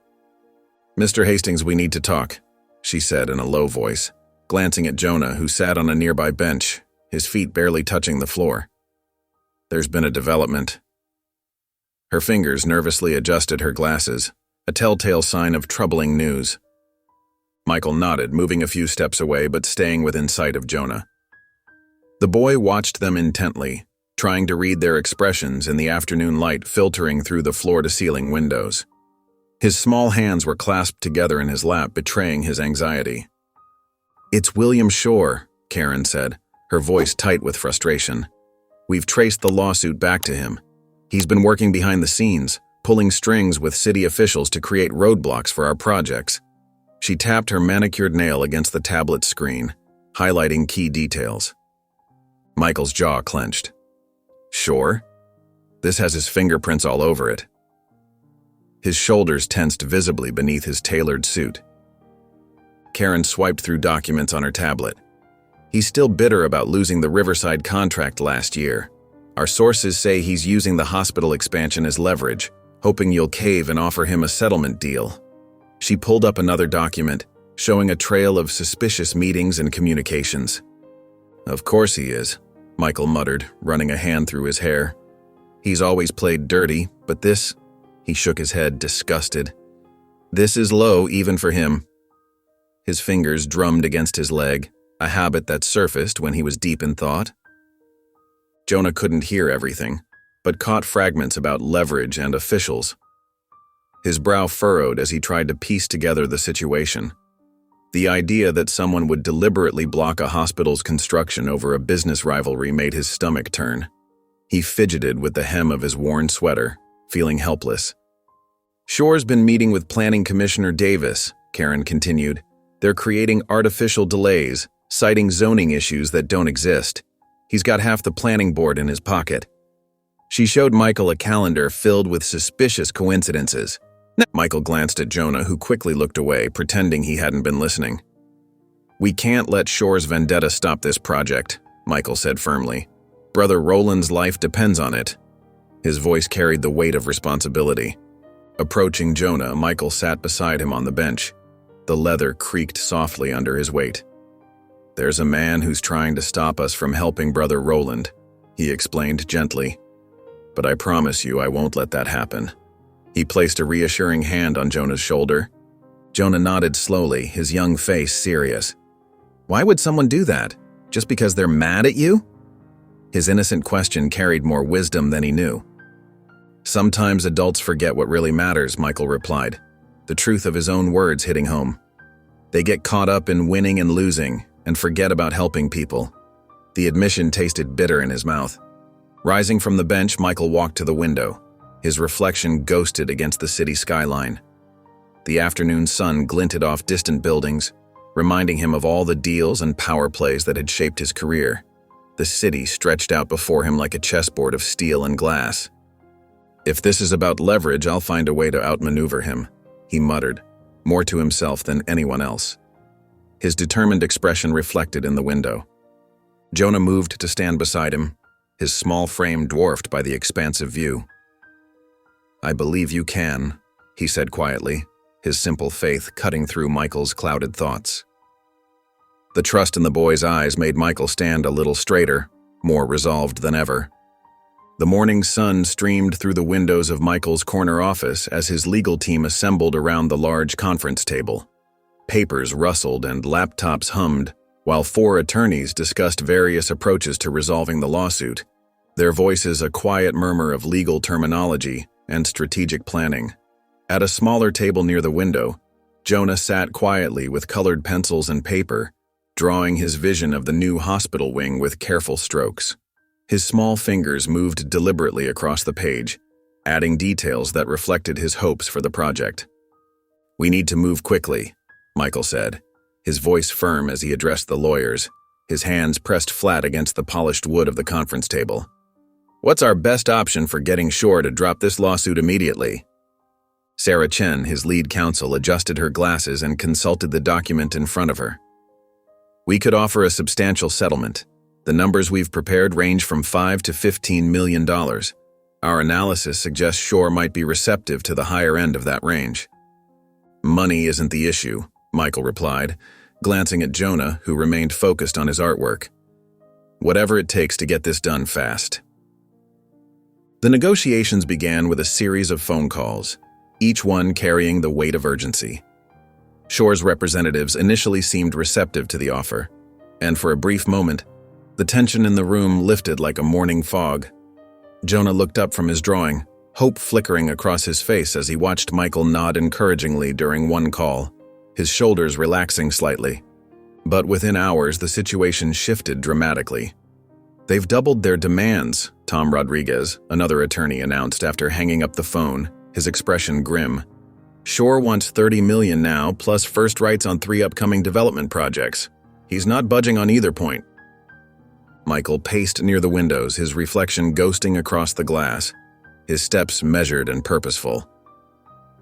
"Mr. Hastings, we need to talk," she said in a low voice, glancing at Jonah, who sat on a nearby bench, his feet barely touching the floor. "There's been a development." Her fingers nervously adjusted her glasses, a telltale sign of troubling news. Michael nodded, moving a few steps away but staying within sight of Jonah. The boy watched them intently, trying to read their expressions in the afternoon light filtering through the floor-to-ceiling windows. His small hands were clasped together in his lap, betraying his anxiety. "It's William Shore," Karen said, her voice tight with frustration. "We've traced the lawsuit back to him. He's been working behind the scenes, pulling strings with city officials to create roadblocks for our projects." She tapped her manicured nail against the tablet screen, highlighting key details. Michael's jaw clenched. "Shore? This has his fingerprints all over it." His shoulders tensed visibly beneath his tailored suit. Karen swiped through documents on her tablet. "He's still bitter about losing the Riverside contract last year. Our sources say he's using the hospital expansion as leverage, hoping you'll cave and offer him a settlement deal." She pulled up another document, showing a trail of suspicious meetings and communications. "Of course he is," Michael muttered, running a hand through his hair. "He's always played dirty, but this..." He shook his head, disgusted. "This is low even for him." His fingers drummed against his leg, a habit that surfaced when he was deep in thought. Jonah couldn't hear everything, but caught fragments about leverage and officials. His brow furrowed as he tried to piece together the situation. The idea that someone would deliberately block a hospital's construction over a business rivalry made his stomach turn. He fidgeted with the hem of his worn sweater, feeling helpless. "Shore's been meeting with Planning Commissioner Davis," Karen continued. "They're creating artificial delays, citing zoning issues that don't exist. He's got half the planning board in his pocket." She showed Michael a calendar filled with suspicious coincidences. Michael glanced at Jonah, who quickly looked away, pretending he hadn't been listening. "We can't let Shore's vendetta stop this project," Michael said firmly. "Brother Roland's life depends on it." His voice carried the weight of responsibility. Approaching Jonah, Michael sat beside him on the bench. The leather creaked softly under his weight. "There's a man who's trying to stop us from helping Brother Roland," he explained gently. "But I promise you I won't let that happen." He placed a reassuring hand on Jonah's shoulder. Jonah nodded slowly, his young face serious. "Why would someone do that? Just because they're mad at you?" His innocent question carried more wisdom than he knew. "Sometimes adults forget what really matters," Michael replied, the truth of his own words hitting home. "They get caught up in winning and losing and forget about helping people." The admission tasted bitter in his mouth. Rising from the bench, Michael walked to the window. His reflection ghosted against the city skyline. The afternoon sun glinted off distant buildings, reminding him of all the deals and power plays that had shaped his career. The city stretched out before him like a chessboard of steel and glass. "If this is about leverage, I'll find a way to outmaneuver him," he muttered, more to himself than anyone else. His determined expression reflected in the window. Jonah moved to stand beside him, his small frame dwarfed by the expansive view. "I believe you can," he said quietly, his simple faith cutting through Michael's clouded thoughts. The trust in the boy's eyes made Michael stand a little straighter, more resolved than ever. The morning sun streamed through the windows of Michael's corner office as his legal team assembled around the large conference table. Papers rustled and laptops hummed, while 4 attorneys discussed various approaches to resolving the lawsuit, their voices a quiet murmur of legal terminology and strategic planning. At a smaller table near the window, Jonah sat quietly with colored pencils and paper, drawing his vision of the new hospital wing with careful strokes. His small fingers moved deliberately across the page, adding details that reflected his hopes for the project. "We need to move quickly," Michael said, his voice firm as he addressed the lawyers, his hands pressed flat against the polished wood of the conference table. "What's our best option for getting Shore to drop this lawsuit immediately?" Sarah Chen, his lead counsel, adjusted her glasses and consulted the document in front of her. "We could offer a substantial settlement. The numbers we've prepared range from $5 to $15 million. Our analysis suggests Shore might be receptive to the higher end of that range." "Money isn't the issue," Michael replied, glancing at Jonah, who remained focused on his artwork. "Whatever it takes to get this done fast." The negotiations began with a series of phone calls, each one carrying the weight of urgency. Shore's representatives initially seemed receptive to the offer, and for a brief moment, the tension in the room lifted like a morning fog. Jonah looked up from his drawing, hope flickering across his face as he watched Michael nod encouragingly during one call, his shoulders relaxing slightly. But within hours, the situation shifted dramatically. "They've doubled their demands," Tom Rodriguez, another attorney, announced after hanging up the phone, his expression grim. "Shore wants $30 million now, plus first rights on 3 upcoming development projects. He's not budging on either point." Michael paced near the windows, his reflection ghosting across the glass, his steps measured and purposeful.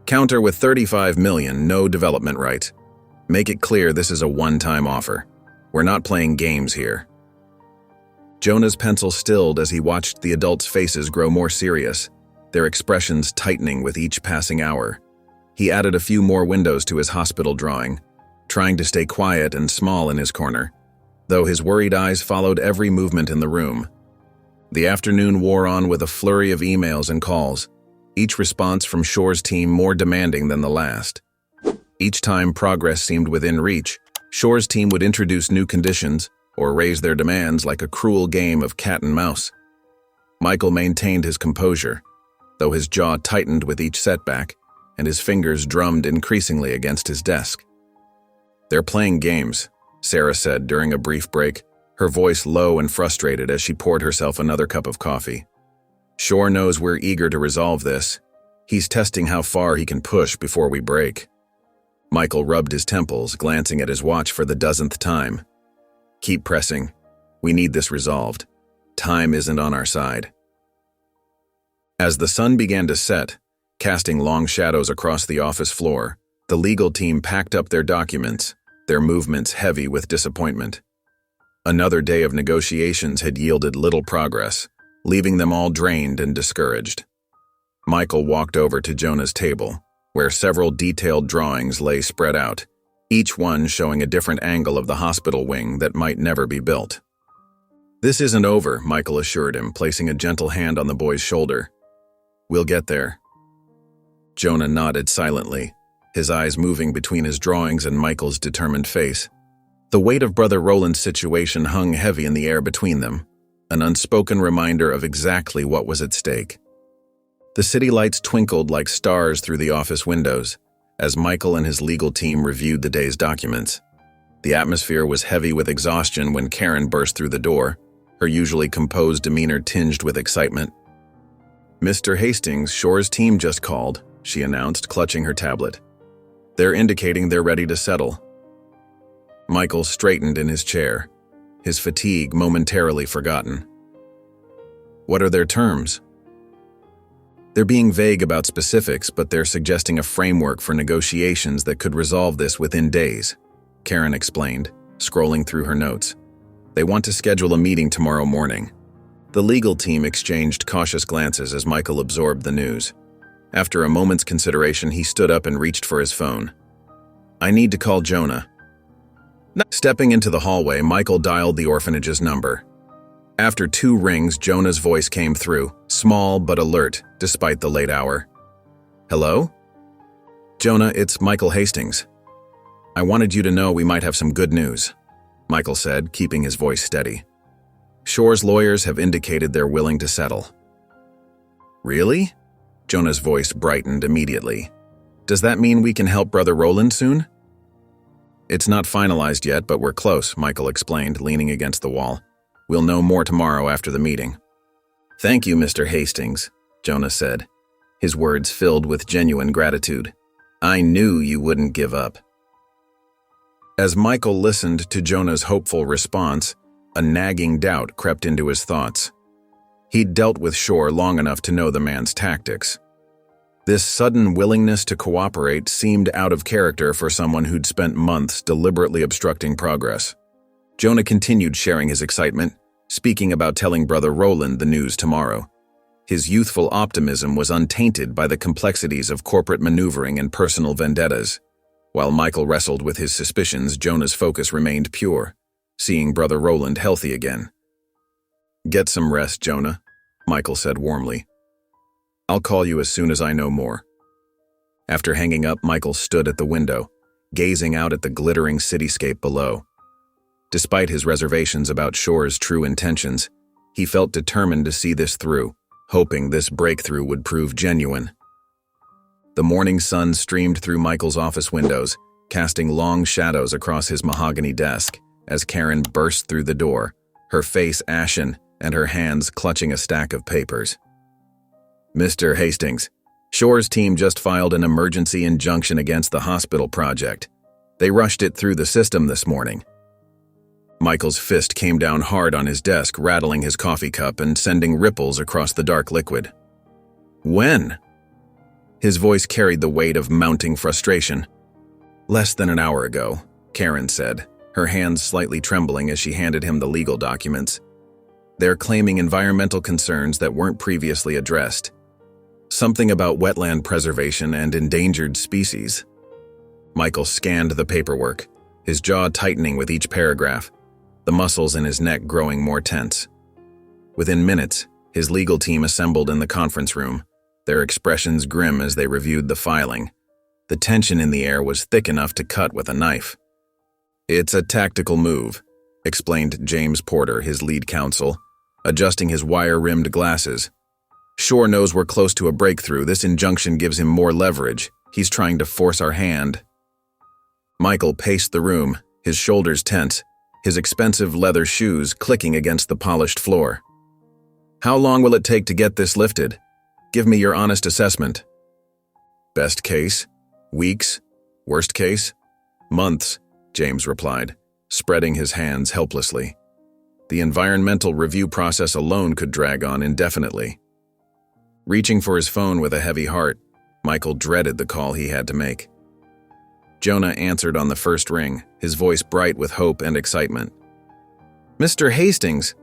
"Counter with $35 million, no development rights. Make it clear this is a one-time offer. We're not playing games here." Jonah's pencil stilled as he watched the adults' faces grow more serious, their expressions tightening with each passing hour. He added a few more windows to his hospital drawing, trying to stay quiet and small in his corner, though his worried eyes followed every movement in the room. The afternoon wore on with a flurry of emails and calls, each response from Shore's team more demanding than the last. Each time progress seemed within reach, Shore's team would introduce new conditions or raise their demands like a cruel game of cat and mouse. Michael maintained his composure, though his jaw tightened with each setback and his fingers drummed increasingly against his desk. "They're playing games," Sarah said during a brief break, her voice low and frustrated as she poured herself another cup of coffee. "Shore knows we're eager to resolve this. He's testing how far he can push before we break." Michael rubbed his temples, glancing at his watch for the dozenth time. "Keep pressing. We need this resolved. Time isn't on our side." As the sun began to set, casting long shadows across the office floor, the legal team packed up their documents, their movements heavy with disappointment. Another day of negotiations had yielded little progress, leaving them all drained and discouraged. Michael walked over to Jonah's table, where several detailed drawings lay spread out, each one showing a different angle of the hospital wing that might never be built. "This isn't over," Michael assured him, placing a gentle hand on the boy's shoulder. "We'll get there." Jonah nodded silently, his eyes moving between his drawings and Michael's determined face. The weight of Brother Roland's situation hung heavy in the air between them, an unspoken reminder of exactly what was at stake. The city lights twinkled like stars through the office windows, as Michael and his legal team reviewed the day's documents. The atmosphere was heavy with exhaustion when Karen burst through the door, her usually composed demeanor tinged with excitement. "Mr. Hastings, Shore's team just called," she announced, clutching her tablet. "They're indicating they're ready to settle." Michael straightened in his chair, his fatigue momentarily forgotten. "What are their terms?" "They're being vague about specifics, but they're suggesting a framework for negotiations that could resolve this within days," Karen explained, scrolling through her notes. "They want to schedule a meeting tomorrow morning." The legal team exchanged cautious glances as Michael absorbed the news. After a moment's consideration, he stood up and reached for his phone. "I need to call Jonah." Stepping into the hallway, Michael dialed the orphanage's number. After 2 rings, Jonah's voice came through, small but alert, despite the late hour. "Hello? Jonah, it's Michael Hastings. I wanted you to know we might have some good news," Michael said, keeping his voice steady. "Shore's lawyers have indicated they're willing to settle." "Really?" Jonah's voice brightened immediately. "Does that mean we can help Brother Roland soon?" "It's not finalized yet, but we're close," Michael explained, leaning against the wall. "We'll know more tomorrow after the meeting." "Thank you, Mr. Hastings," Jonah said, his words filled with genuine gratitude. "I knew you wouldn't give up." As Michael listened to Jonah's hopeful response, a nagging doubt crept into his thoughts. He'd dealt with Shore long enough to know the man's tactics. This sudden willingness to cooperate seemed out of character for someone who'd spent months deliberately obstructing progress. Jonah continued sharing his excitement, speaking about telling Brother Roland the news tomorrow. His youthful optimism was untainted by the complexities of corporate maneuvering and personal vendettas. While Michael wrestled with his suspicions, Jonah's focus remained pure, seeing Brother Roland healthy again. "Get some rest, Jonah," Michael said warmly. "I'll call you as soon as I know more." After hanging up, Michael stood at the window, gazing out at the glittering cityscape below. Despite his reservations about Shore's true intentions, he felt determined to see this through, hoping this breakthrough would prove genuine. The morning sun streamed through Michael's office windows, casting long shadows across his mahogany desk as Karen burst through the door, her face ashen and her hands clutching a stack of papers. "Mr. Hastings, Shore's team just filed an emergency injunction against the hospital project. They rushed it through the system this morning." Michael's fist came down hard on his desk, rattling his coffee cup and sending ripples across the dark liquid. "When?" His voice carried the weight of mounting frustration. "Less than an hour ago," Karen said, her hands slightly trembling as she handed him the legal documents. "They're claiming environmental concerns that weren't previously addressed. Something about wetland preservation and endangered species." Michael scanned the paperwork, his jaw tightening with each paragraph, the muscles in his neck growing more tense. Within minutes, his legal team assembled in the conference room, their expressions grim as they reviewed the filing. The tension in the air was thick enough to cut with a knife. "It's a tactical move," explained James Porter, his lead counsel, adjusting his wire-rimmed glasses. "Shore knows we're close to a breakthrough. This injunction gives him more leverage. He's trying to force our hand." Michael paced the room, his shoulders tense, his expensive leather shoes clicking against the polished floor. "How long will it take to get this lifted? Give me your honest assessment." "Best case? Weeks? Worst case? Months," James replied, spreading his hands helplessly. The environmental review process alone could drag on indefinitely. Reaching for his phone with a heavy heart, Michael dreaded the call he had to make. Jonah answered on the first ring, his voice bright with hope and excitement. "Mr. Hastings,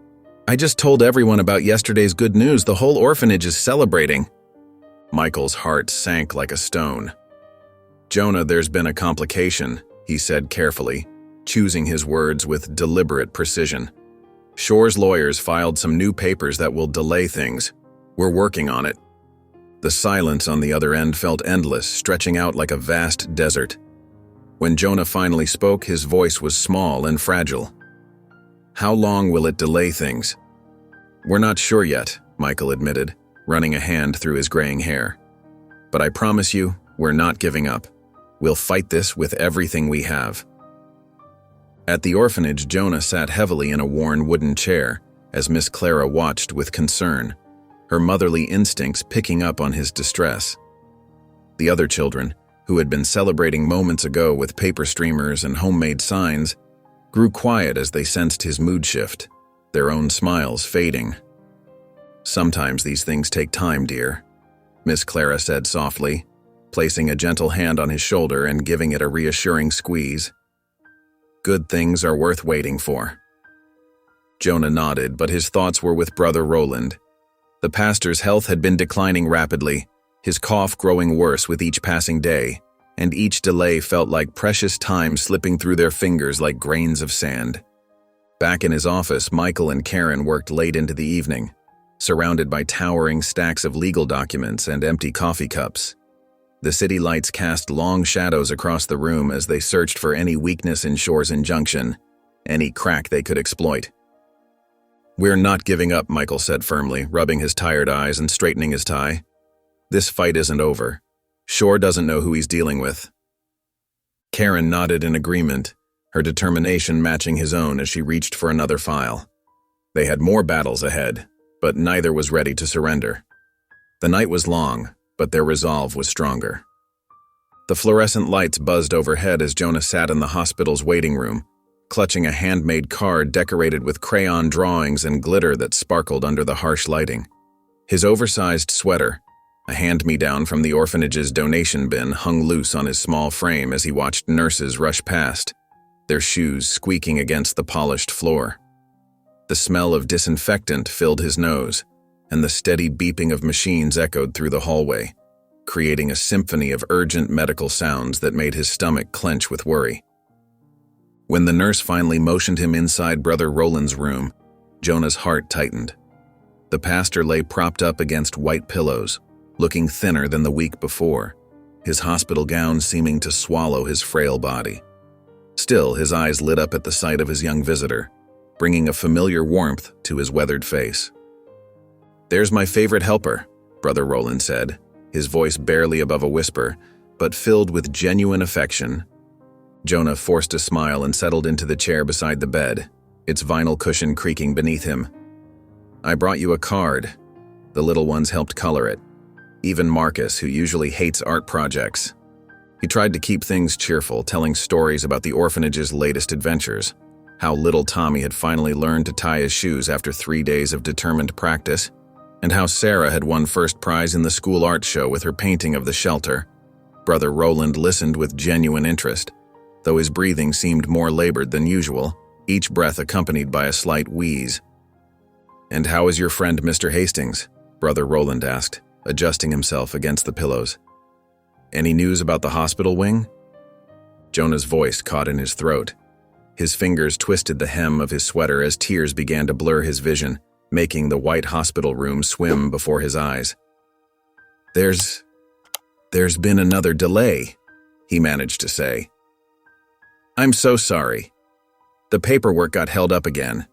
I just told everyone about yesterday's good news. The whole orphanage is celebrating." Michael's heart sank like a stone. "Jonah, there's been a complication," he said carefully, choosing his words with deliberate precision. "Shore's lawyers filed some new papers that will delay things. We're working on it." The silence on the other end felt endless, stretching out like a vast desert. When Jonah finally spoke, his voice was small and fragile. "How long will it delay things?" "We're not sure yet," Michael admitted, running a hand through his graying hair. "But I promise you, we're not giving up. We'll fight this with everything we have." At the orphanage, Jonah sat heavily in a worn wooden chair as Miss Clara watched with concern, her motherly instincts picking up on his distress. The other children, who had been celebrating moments ago with paper streamers and homemade signs, grew quiet as they sensed his mood shift, their own smiles fading. "Sometimes these things take time, dear," Miss Clara said softly, placing a gentle hand on his shoulder and giving it a reassuring squeeze. "Good things are worth waiting for." Jonah nodded, but his thoughts were with Brother Roland. The pastor's health had been declining rapidly, his cough growing worse with each passing day, and each delay felt like precious time slipping through their fingers like grains of sand. Back in his office, Michael and Karen worked late into the evening, surrounded by towering stacks of legal documents and empty coffee cups. The city lights cast long shadows across the room as they searched for any weakness in Shore's injunction, any crack they could exploit. "We're not giving up," Michael said firmly, rubbing his tired eyes and straightening his tie. "This fight isn't over. Shore doesn't know who he's dealing with." Karen nodded in agreement, her determination matching his own as she reached for another file. They had more battles ahead, but neither was ready to surrender. The night was long, but their resolve was stronger. The fluorescent lights buzzed overhead as Jonah sat in the hospital's waiting room, clutching a handmade card decorated with crayon drawings and glitter that sparkled under the harsh lighting. His oversized sweater, a hand-me-down from the orphanage's donation bin, hung loose on his small frame as he watched nurses rush past, their shoes squeaking against the polished floor. The smell of disinfectant filled his nose, and the steady beeping of machines echoed through the hallway, creating a symphony of urgent medical sounds that made his stomach clench with worry. When the nurse finally motioned him inside Brother Roland's room, Jonah's heart tightened. The pastor lay propped up against white pillows, looking thinner than the week before, his hospital gown seeming to swallow his frail body. Still, his eyes lit up at the sight of his young visitor, bringing a familiar warmth to his weathered face. "There's my favorite helper," Brother Roland said, his voice barely above a whisper, but filled with genuine affection. Jonah forced a smile and settled into the chair beside the bed, its vinyl cushion creaking beneath him. "I brought you a card." The little ones helped color it. Even Marcus, who usually hates art projects. He tried to keep things cheerful, telling stories about the orphanage's latest adventures, how little Tommy had finally learned to tie his shoes after 3 days of determined practice, and how Sarah had won first prize in the school art show with her painting of the shelter. Brother Roland listened with genuine interest, though his breathing seemed more labored than usual, each breath accompanied by a slight wheeze. "And how is your friend Mr. Hastings?" Brother Roland asked, adjusting himself against the pillows. "Any news about the hospital wing?" Jonah's voice caught in his throat. His fingers twisted the hem of his sweater as tears began to blur his vision, making the white hospital room swim before his eyes. There's been another delay," he managed to say. "I'm so sorry. The paperwork got held up again."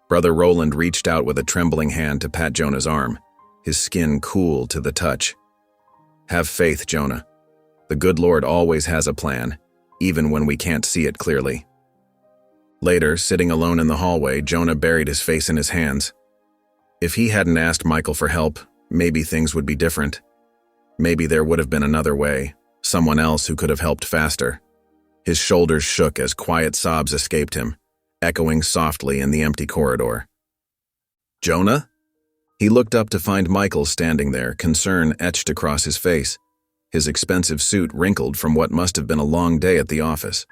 Brother Roland reached out with a trembling hand to pat Jonah's arm, his skin cool to the touch. "Have faith, Jonah. The good Lord always has a plan. even when we can't see it clearly. Later, sitting alone in the hallway, Jonah buried his face in his hands. If he hadn't asked Michael for help, maybe things would be different. Maybe there would have been another way, someone else who could have helped faster. His shoulders shook as quiet sobs escaped him, echoing softly in the empty corridor. "Jonah?" He looked up to find Michael standing there, concern etched across his face, his expensive suit wrinkled from what must have been a long day at the office.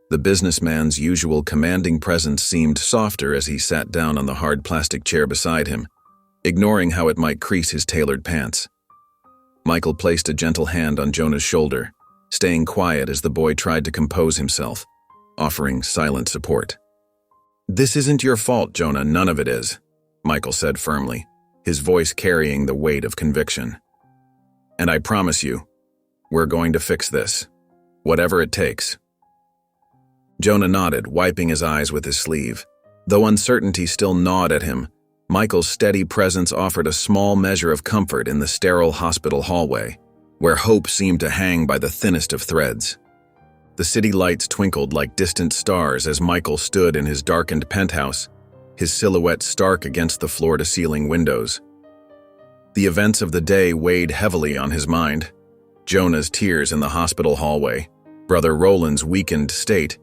The businessman's usual commanding presence seemed softer as he sat down on the hard plastic chair beside him, ignoring how it might crease his tailored pants. Michael placed a gentle hand on Jonah's shoulder, staying quiet as the boy tried to compose himself, offering silent support. "This isn't your fault, Jonah, none of it is," Michael said firmly, his voice carrying the weight of conviction. "And I promise you, we're going to fix this, whatever it takes." Jonah nodded, wiping his eyes with his sleeve. Though uncertainty still gnawed at him, Michael's steady presence offered a small measure of comfort in the sterile hospital hallway, where hope seemed to hang by the thinnest of threads. The city lights twinkled like distant stars as Michael stood in his darkened penthouse, his silhouette stark against the floor-to-ceiling windows. The events of the day weighed heavily on his mind. Jonah's tears in the hospital hallway, Brother Roland's weakened state,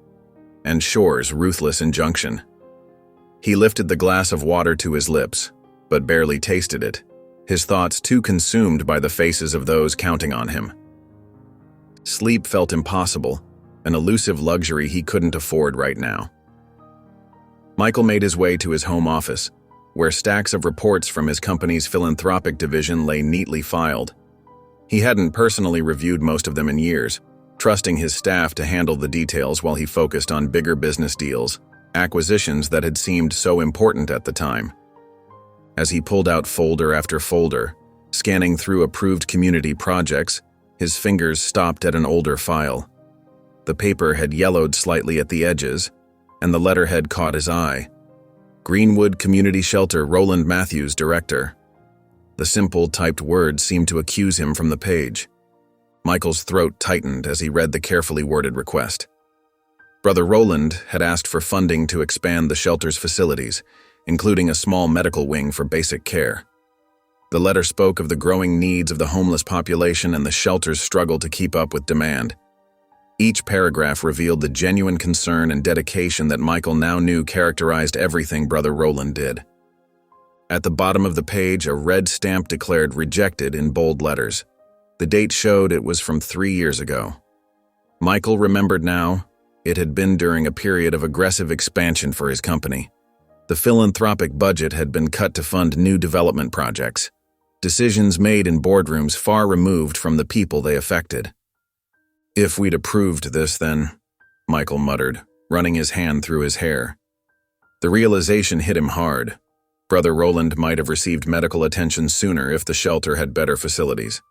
and Shore's ruthless injunction. He lifted the glass of water to his lips, but barely tasted it, his thoughts too consumed by the faces of those counting on him. Sleep felt impossible, an elusive luxury he couldn't afford right now. Michael made his way to his home office, where stacks of reports from his company's philanthropic division lay neatly filed. He hadn't personally reviewed most of them in years, trusting his staff to handle the details while he focused on bigger business deals, acquisitions that had seemed so important at the time. As he pulled out folder after folder, scanning through approved community projects, his fingers stopped at an older file. The paper had yellowed slightly at the edges, and the letterhead caught his eye. Greenwood Community Shelter, Roland Matthews, Director. The simple typed words seemed to accuse him from the page. Michael's throat tightened as he read the carefully worded request. Brother Roland had asked for funding to expand the shelter's facilities, including a small medical wing for basic care. The letter spoke of the growing needs of the homeless population and the shelter's struggle to keep up with demand. Each paragraph revealed the genuine concern and dedication that Michael now knew characterized everything Brother Roland did. At the bottom of the page, a red stamp declared "Rejected" in bold letters. The date showed it was from 3 years ago. Michael remembered now, it had been during a period of aggressive expansion for his company. The philanthropic budget had been cut to fund new development projects, decisions made in boardrooms far removed from the people they affected. "If we'd approved this then," Michael muttered, running his hand through his hair. The realization hit him hard. Brother Roland might have received medical attention sooner if the shelter had better facilities.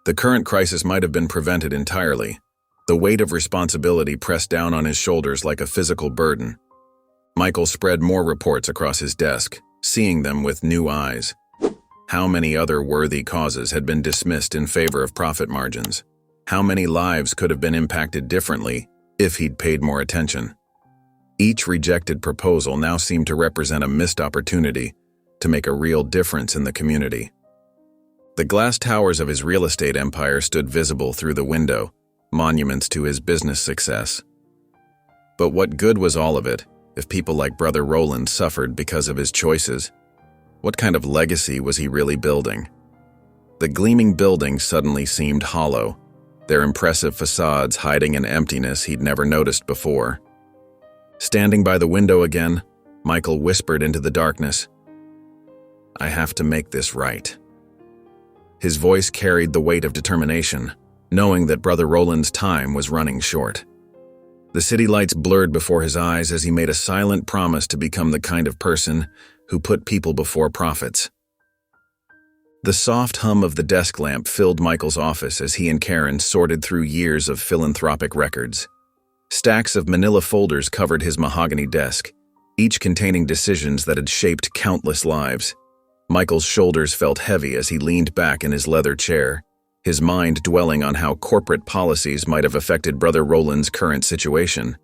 The current crisis might have been prevented entirely. The weight of responsibility pressed down on his shoulders like a physical burden. Michael spread more reports across his desk, seeing them with new eyes. How many other worthy causes had been dismissed in favor of profit margins? How many lives could have been impacted differently if he'd paid more attention? Each rejected proposal now seemed to represent a missed opportunity to make a real difference in the community. The glass towers of his real estate empire stood visible through the window, monuments to his business success. But what good was all of it if people like Brother Roland suffered because of his choices? What kind of legacy was he really building? The gleaming buildings suddenly seemed hollow, their impressive facades hiding an emptiness he'd never noticed before. Standing by the window again, Michael whispered into the darkness, "I have to make this right." His voice carried the weight of determination, knowing that Brother Roland's time was running short. The city lights blurred before his eyes as he made a silent promise to become the kind of person who put people before profits. The soft hum of the desk lamp filled Michael's office as he and Karen sorted through years of philanthropic records. Stacks of manila folders covered his mahogany desk, each containing decisions that had shaped countless lives. Michael's shoulders felt heavy as he leaned back in his leather chair, his mind dwelling on how corporate policies might have affected Brother Roland's current situation.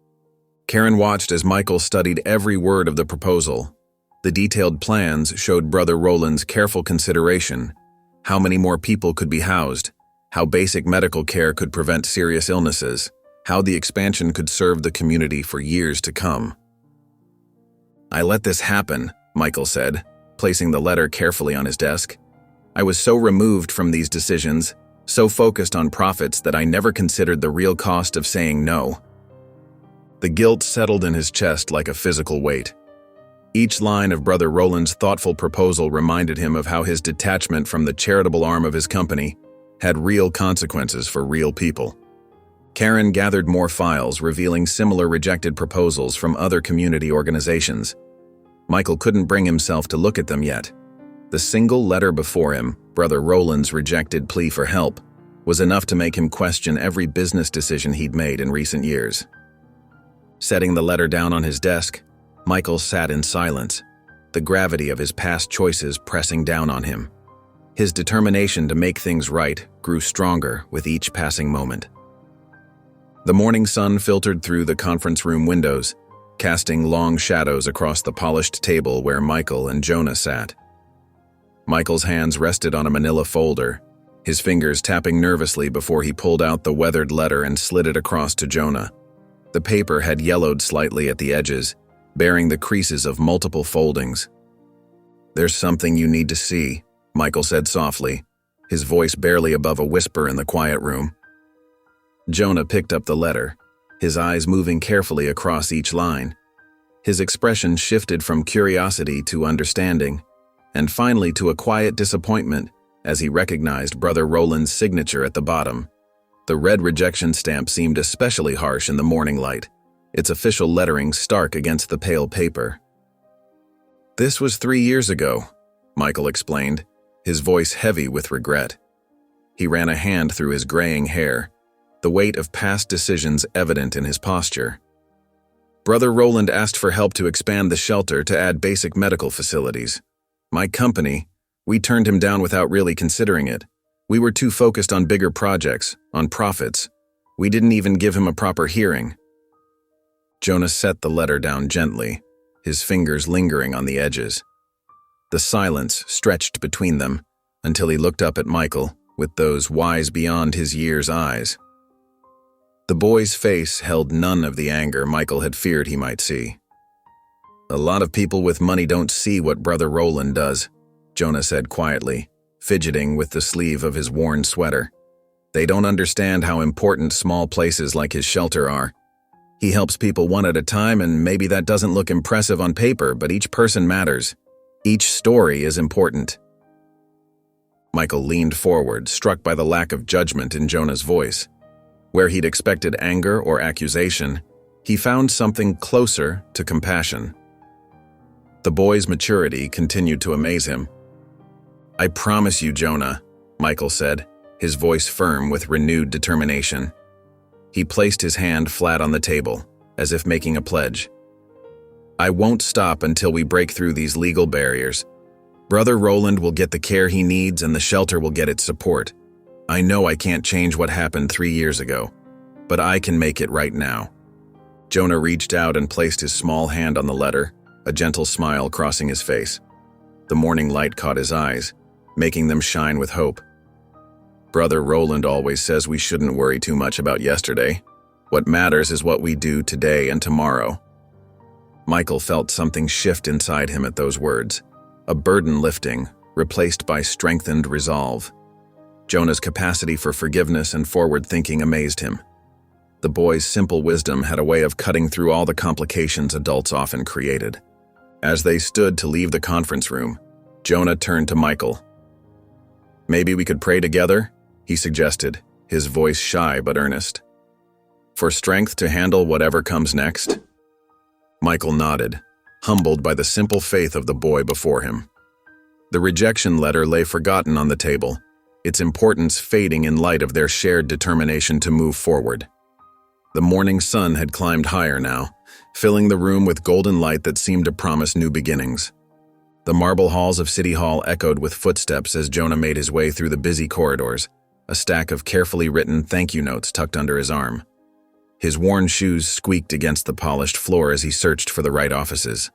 Karen watched as Michael studied every word of the proposal. The detailed plans showed Brother Roland's careful consideration, how many more people could be housed, how basic medical care could prevent serious illnesses, how the expansion could serve the community for years to come. "I let this happen," Michael said, placing the letter carefully on his desk. "I was so removed from these decisions, so focused on profits that I never considered the real cost of saying no." The guilt settled in his chest like a physical weight. Each line of Brother Roland's thoughtful proposal reminded him of how his detachment from the charitable arm of his company had real consequences for real people. Karen gathered more files revealing similar rejected proposals from other community organizations. Michael couldn't bring himself to look at them yet. The single letter before him, Brother Roland's rejected plea for help, was enough to make him question every business decision he'd made in recent years. Setting the letter down on his desk, Michael sat in silence, the gravity of his past choices pressing down on him. His determination to make things right grew stronger with each passing moment. The morning sun filtered through the conference room windows, casting long shadows across the polished table where Michael and Jonah sat. Michael's hands rested on a manila folder, his fingers tapping nervously before he pulled out the weathered letter and slid it across to Jonah. The paper had yellowed slightly at the edges, bearing the creases of multiple foldings. "There's something you need to see," Michael said softly, his voice barely above a whisper in the quiet room. Jonah picked up the letter, his eyes moving carefully across each line. His expression shifted from curiosity to understanding, and finally to a quiet disappointment as he recognized Brother Roland's signature at the bottom. The red rejection stamp seemed especially harsh in the morning light, its official lettering stark against the pale paper. "This was 3 years ago," Michael explained, his voice heavy with regret. He ran a hand through his graying hair, the weight of past decisions evident in his posture. "Brother Roland asked for help to expand the shelter to add basic medical facilities. My company, we turned him down without really considering it. We were too focused on bigger projects, on profits. We didn't even give him a proper hearing." Jonah set the letter down gently, his fingers lingering on the edges. The silence stretched between them until he looked up at Michael with those wise beyond his years eyes. The boy's face held none of the anger Michael had feared he might see. "A lot of people with money don't see what Brother Roland does," Jonah said quietly, fidgeting with the sleeve of his worn sweater. "They don't understand how important small places like his shelter are. He helps people one at a time, and maybe that doesn't look impressive on paper, but each person matters. Each story is important." Michael leaned forward, struck by the lack of judgment in Jonah's voice. Where he'd expected anger or accusation, he found something closer to compassion. The boy's maturity continued to amaze him. "I promise you, Jonah," Michael said, his voice firm with renewed determination. He placed his hand flat on the table, as if making a pledge. "I won't stop until we break through these legal barriers. Brother Roland will get the care he needs and the shelter will get its support. I know I can't change what happened 3 years ago, but I can make it right now." Jonah reached out and placed his small hand on the letter, a gentle smile crossing his face. The morning light caught his eyes, making them shine with hope. "Brother Roland always says we shouldn't worry too much about yesterday. What matters is what we do today and tomorrow." Michael felt something shift inside him at those words, a burden lifting, replaced by strengthened resolve. Jonah's capacity for forgiveness and forward thinking amazed him. The boy's simple wisdom had a way of cutting through all the complications adults often created. As they stood to leave the conference room, Jonah turned to Michael. "Maybe we could pray together?" he suggested, his voice shy but earnest. "For strength to handle whatever comes next?" Michael nodded, humbled by the simple faith of the boy before him. The rejection letter lay forgotten on the table, its importance fading in light of their shared determination to move forward. The morning sun had climbed higher now, filling the room with golden light that seemed to promise new beginnings. The marble halls of City Hall echoed with footsteps as Jonah made his way through the busy corridors, a stack of carefully written thank you notes tucked under his arm. His worn shoes squeaked against the polished floor as he searched for the right offices.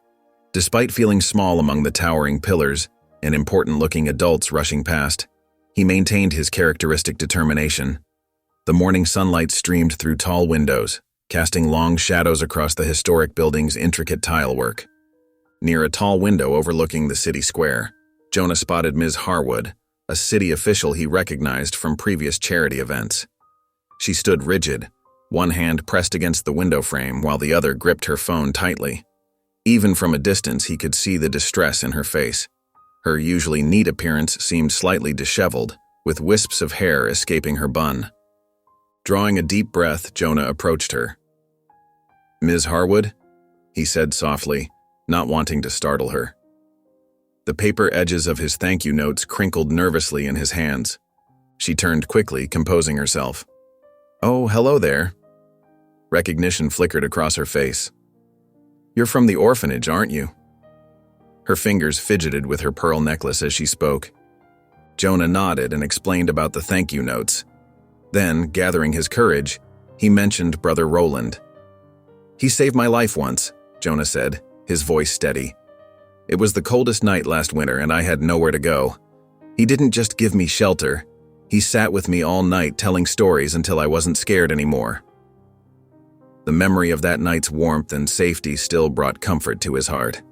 Despite feeling small among the towering pillars and important-looking adults rushing past, he maintained his characteristic determination. The morning sunlight streamed through tall windows, casting long shadows across the historic building's intricate tilework. Near a tall window overlooking the city square, Jonah spotted Ms. Harwood, a city official he recognized from previous charity events. She stood rigid, one hand pressed against the window frame while the other gripped her phone tightly. Even from a distance, he could see the distress in her face. Her usually neat appearance seemed slightly disheveled, with wisps of hair escaping her bun. Drawing a deep breath, Jonah approached her. "Ms. Harwood?" he said softly, not wanting to startle her. The paper edges of his thank you notes crinkled nervously in his hands. She turned quickly, composing herself. "Oh, hello there." Recognition flickered across her face. "You're from the orphanage, aren't you?" Her fingers fidgeted with her pearl necklace as she spoke. Jonah nodded and explained about the thank you notes. Then, gathering his courage, he mentioned Brother Roland. "He saved my life once," Jonah said, his voice steady. "It was the coldest night last winter and I had nowhere to go. He didn't just give me shelter. He sat with me all night telling stories until I wasn't scared anymore." The memory of that night's warmth and safety still brought comfort to his heart.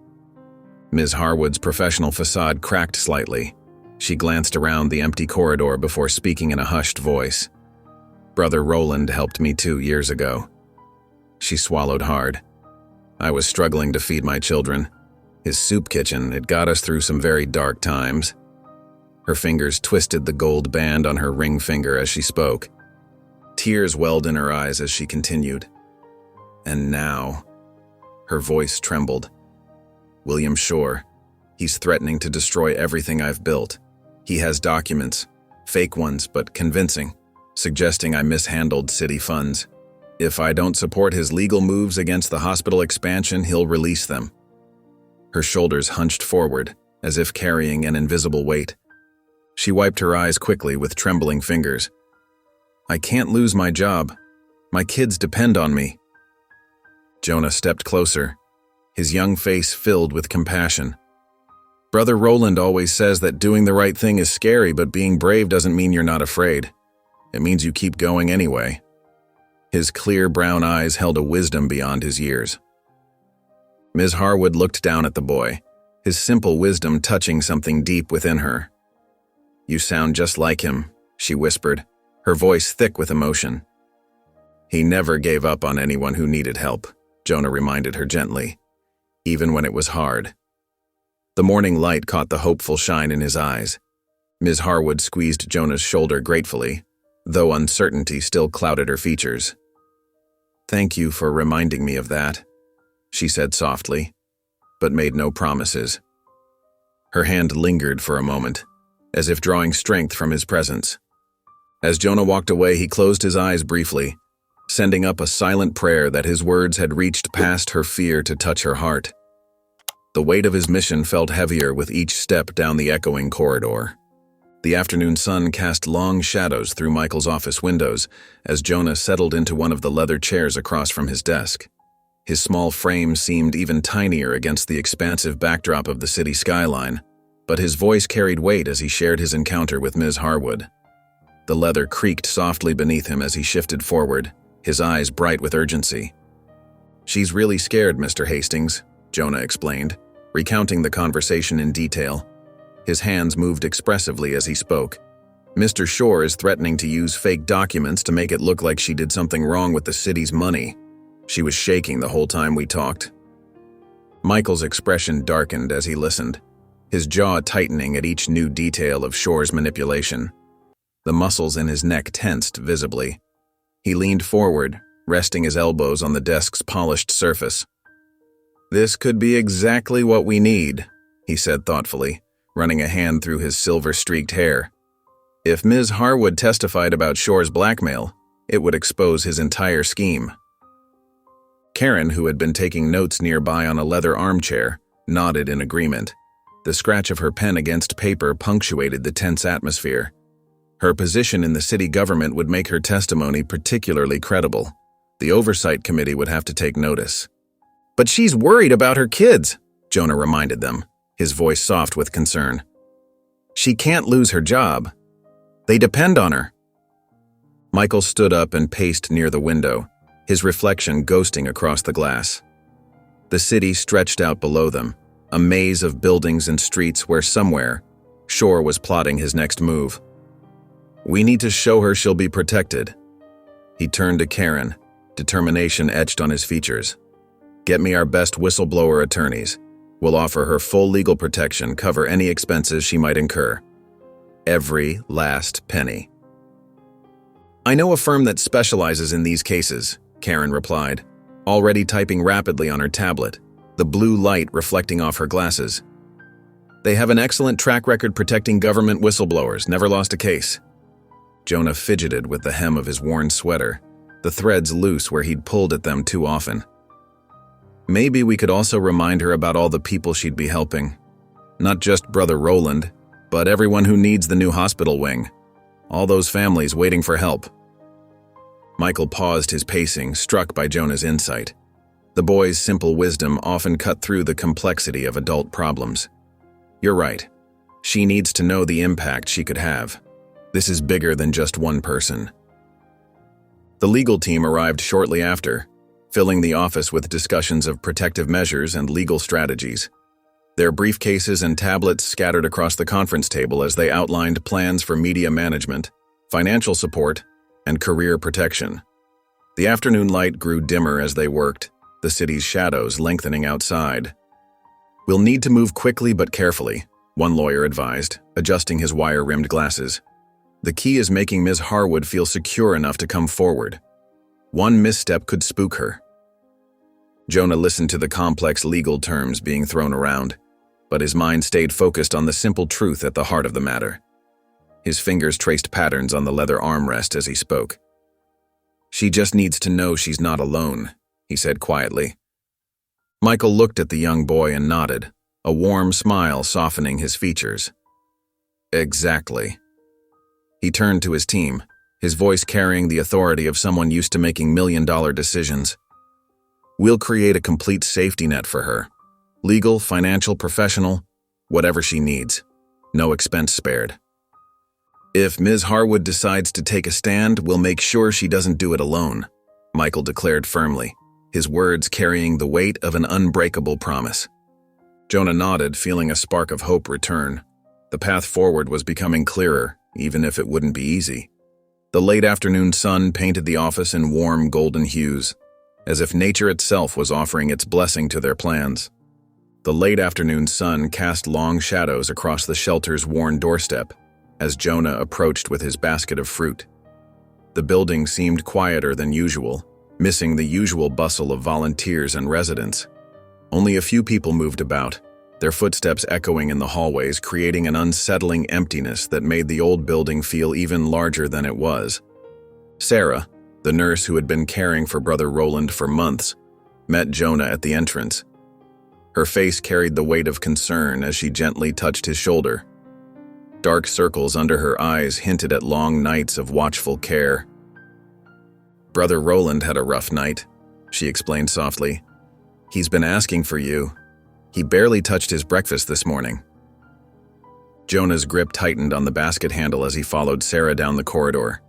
Ms. Harwood's professional facade cracked slightly. She glanced around the empty corridor before speaking in a hushed voice. "Brother Roland helped me 2 years ago." She swallowed hard. "I was struggling to feed my children. His soup kitchen, it got us through some very dark times." Her fingers twisted the gold band on her ring finger as she spoke. Tears welled in her eyes as she continued. "And now," her voice trembled. "William Shore, he's threatening to destroy everything I've built. He has documents, fake ones but convincing, suggesting I mishandled city funds. If I don't support his legal moves against the hospital expansion, he'll release them." Her shoulders hunched forward, as if carrying an invisible weight. She wiped her eyes quickly with trembling fingers. "I can't lose my job. My kids depend on me." Jonah stepped closer, his young face filled with compassion. "Brother Roland always says that doing the right thing is scary, but being brave doesn't mean you're not afraid. It means you keep going anyway." His clear brown eyes held a wisdom beyond his years. Ms. Harwood looked down at the boy, his simple wisdom touching something deep within her. "You sound just like him," she whispered, her voice thick with emotion. "He never gave up on anyone who needed help," Jonah reminded her gently, "even when it was hard." The morning light caught the hopeful shine in his eyes. Ms. Harwood squeezed Jonah's shoulder gratefully, though uncertainty still clouded her features. "Thank you for reminding me of that," she said softly, but made no promises. Her hand lingered for a moment, as if drawing strength from his presence. As Jonah walked away, he closed his eyes briefly, sending up a silent prayer that his words had reached past her fear to touch her heart. The weight of his mission felt heavier with each step down the echoing corridor. The afternoon sun cast long shadows through Michael's office windows as Jonah settled into one of the leather chairs across from his desk. His small frame seemed even tinier against the expansive backdrop of the city skyline, but his voice carried weight as he shared his encounter with Ms. Harwood. The leather creaked softly beneath him as he shifted forward, his eyes bright with urgency. "She's really scared, Mr. Hastings," Jonah explained, recounting the conversation in detail. His hands moved expressively as he spoke. "Mr. Shore is threatening to use fake documents to make it look like she did something wrong with the city's money." She was shaking the whole time we talked. Michael's expression darkened as he listened, his jaw tightening at each new detail of Shore's manipulation. The muscles in his neck tensed visibly. He leaned forward, resting his elbows on the desk's polished surface. "This could be exactly what we need," he said thoughtfully, running a hand through his silver-streaked hair. "If Ms. Harwood testified about Shore's blackmail, it would expose his entire scheme." Karen, who had been taking notes nearby on a leather armchair, nodded in agreement. The scratch of her pen against paper punctuated the tense atmosphere. Her position in the city government would make her testimony particularly credible. The oversight committee would have to take notice. "But she's worried about her kids," Jonah reminded them, his voice soft with concern. "She can't lose her job. They depend on her." Michael stood up and paced near the window, his reflection ghosting across the glass. The city stretched out below them, a maze of buildings and streets where somewhere, Shore was plotting his next move. "We need to show her she'll be protected." He turned to Karen, determination etched on his features. "Get me our best whistleblower attorneys. We'll offer her full legal protection, cover any expenses she might incur. Every last penny." "I know a firm that specializes in these cases," Karen replied, already typing rapidly on her tablet, the blue light reflecting off her glasses. "They have an excellent track record protecting government whistleblowers, never lost a case." Jonah fidgeted with the hem of his worn sweater, the threads loose where he'd pulled at them too often. "Maybe we could also remind her about all the people she'd be helping. Not just Brother Roland, but everyone who needs the new hospital wing. All those families waiting for help." Michael paused his pacing, struck by Jonah's insight. The boy's simple wisdom often cut through the complexity of adult problems. "You're right. She needs to know the impact she could have. This is bigger than just one person." The legal team arrived shortly after, filling the office with discussions of protective measures and legal strategies. Their briefcases and tablets scattered across the conference table as they outlined plans for media management, financial support, and career protection. The afternoon light grew dimmer as they worked, the city's shadows lengthening outside. "We'll need to move quickly but carefully," one lawyer advised, adjusting his wire-rimmed glasses. "The key is making Ms. Harwood feel secure enough to come forward. One misstep could spook her." Jonah listened to the complex legal terms being thrown around, but his mind stayed focused on the simple truth at the heart of the matter. His fingers traced patterns on the leather armrest as he spoke. "She just needs to know she's not alone," he said quietly. Michael looked at the young boy and nodded, a warm smile softening his features. "Exactly." He turned to his team, his voice carrying the authority of someone used to making million-dollar decisions. "We'll create a complete safety net for her. Legal, financial, professional, whatever she needs. No expense spared. If Ms. Harwood decides to take a stand, we'll make sure she doesn't do it alone," Michael declared firmly, his words carrying the weight of an unbreakable promise. Jonah nodded, feeling a spark of hope return. The path forward was becoming clearer, even if it wouldn't be easy. The late afternoon sun painted the office in warm golden hues, as if nature itself was offering its blessing to their plans. The late afternoon sun cast long shadows across the shelter's worn doorstep as Jonah approached with his basket of fruit. The building seemed quieter than usual, missing the usual bustle of volunteers and residents. Only a few people moved about, their footsteps echoing in the hallways, creating an unsettling emptiness that made the old building feel even larger than it was. Sarah, the nurse who had been caring for Brother Roland for months, met Jonah at the entrance. Her face carried the weight of concern as she gently touched his shoulder. Dark circles under her eyes hinted at long nights of watchful care. "Brother Roland had a rough night," she explained softly. "He's been asking for you. He barely touched his breakfast this morning." Jonah's grip tightened on the basket handle as he followed Sarah down the corridor.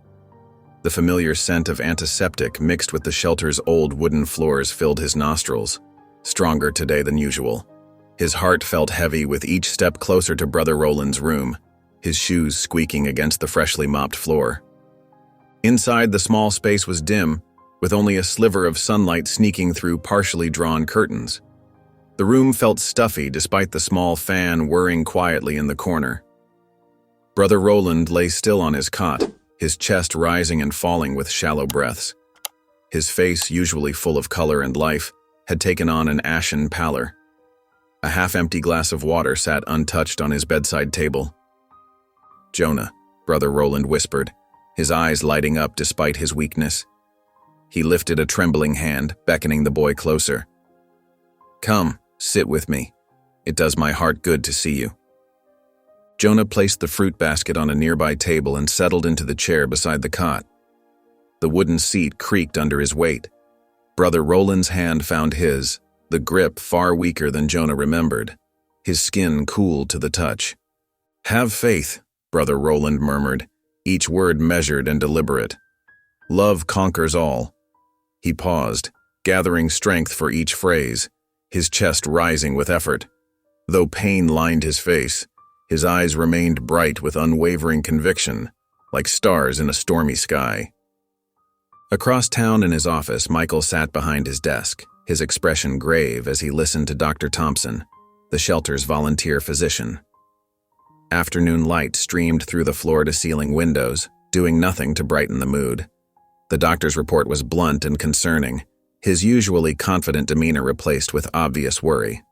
The familiar scent of antiseptic mixed with the shelter's old wooden floors filled his nostrils, stronger today than usual. His heart felt heavy with each step closer to Brother Roland's room, his shoes squeaking against the freshly mopped floor. Inside, the small space was dim, with only a sliver of sunlight sneaking through partially drawn curtains. The room felt stuffy despite the small fan whirring quietly in the corner. Brother Roland lay still on his cot, his chest rising and falling with shallow breaths. His face, usually full of color and life, had taken on an ashen pallor. A half-empty glass of water sat untouched on his bedside table. "Jonah," Brother Roland whispered, his eyes lighting up despite his weakness. He lifted a trembling hand, beckoning the boy closer. "Come, sit with me. It does my heart good to see you." Jonah placed the fruit basket on a nearby table and settled into the chair beside the cot. The wooden seat creaked under his weight. Brother Roland's hand found his, the grip far weaker than Jonah remembered. His skin cooled to the touch. "Have faith," Brother Roland murmured, each word measured and deliberate. "Love conquers all." He paused, gathering strength for each phrase, his chest rising with effort. Though pain lined his face, his eyes remained bright with unwavering conviction, like stars in a stormy sky. Across town in his office, Michael sat behind his desk, his expression grave as he listened to Dr. Thompson, the shelter's volunteer physician. Afternoon light streamed through the floor-to-ceiling windows, doing nothing to brighten the mood. The doctor's report was blunt and concerning, his usually confident demeanor replaced with obvious worry.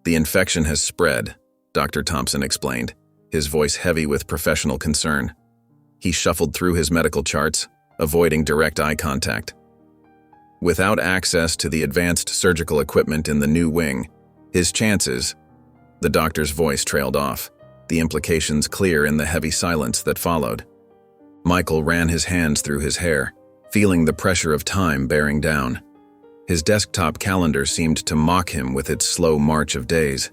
"The infection has spread," Dr. Thompson explained, his voice heavy with professional concern. He shuffled through his medical charts, avoiding direct eye contact. Without access to the advanced surgical equipment in the new wing, his chances— The doctor's voice trailed off, the implications clear in the heavy silence that followed. Michael ran his hands through his hair, feeling the pressure of time bearing down. His desktop calendar seemed to mock him with its slow march of days.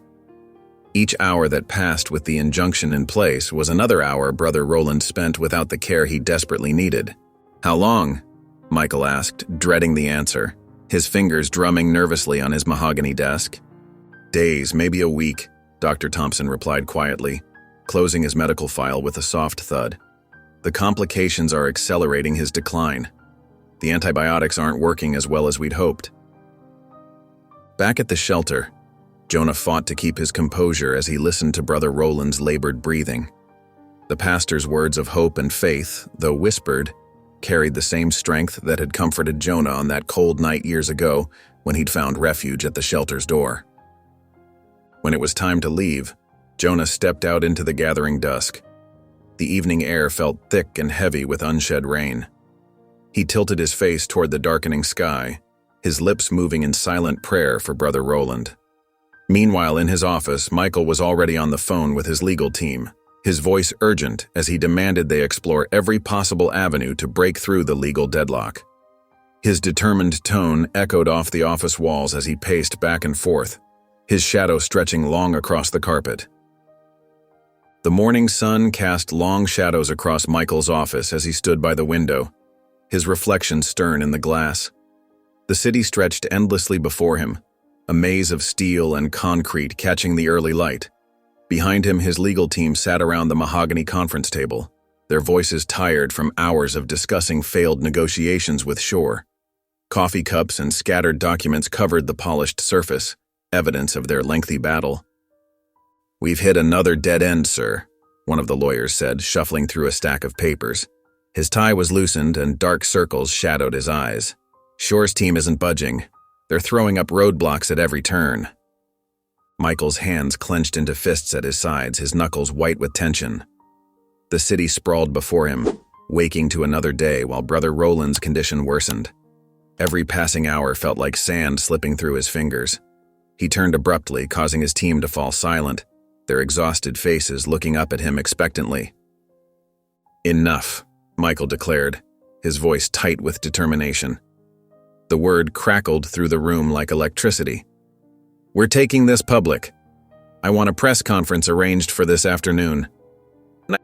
Each hour that passed with the injunction in place was another hour Brother Roland spent without the care he desperately needed. "How long?" Michael asked, dreading the answer, his fingers drumming nervously on his mahogany desk. "Days, maybe a week," Dr. Thompson replied quietly, closing his medical file with a soft thud. "The complications are accelerating his decline. The antibiotics aren't working as well as we'd hoped." Back at the shelter, Jonah fought to keep his composure as he listened to Brother Roland's labored breathing. The pastor's words of hope and faith, though whispered, carried the same strength that had comforted Jonah on that cold night years ago when he'd found refuge at the shelter's door. When it was time to leave, Jonah stepped out into the gathering dusk. The evening air felt thick and heavy with unshed rain. He tilted his face toward the darkening sky, his lips moving in silent prayer for Brother Roland. Meanwhile, in his office, Michael was already on the phone with his legal team, his voice urgent as he demanded they explore every possible avenue to break through the legal deadlock. His determined tone echoed off the office walls as he paced back and forth, his shadow stretching long across the carpet. The morning sun cast long shadows across Michael's office as he stood by the window, his reflection stern in the glass. The city stretched endlessly before him, a maze of steel and concrete catching the early light. Behind him, his legal team sat around the mahogany conference table, their voices tired from hours of discussing failed negotiations with Shore. Coffee cups and scattered documents covered the polished surface, evidence of their lengthy battle. "We've hit another dead end, sir," one of the lawyers said, shuffling through a stack of papers. His tie was loosened and dark circles shadowed his eyes. "Shore's team isn't budging. They're throwing up roadblocks at every turn." Michael's hands clenched into fists at his sides, his knuckles white with tension. The city sprawled before him, waking to another day while Brother Roland's condition worsened. Every passing hour felt like sand slipping through his fingers. He turned abruptly, causing his team to fall silent, their exhausted faces looking up at him expectantly. "Enough," Michael declared, his voice tight with determination. The word crackled through the room like electricity. "We're taking this public. I want a press conference arranged for this afternoon."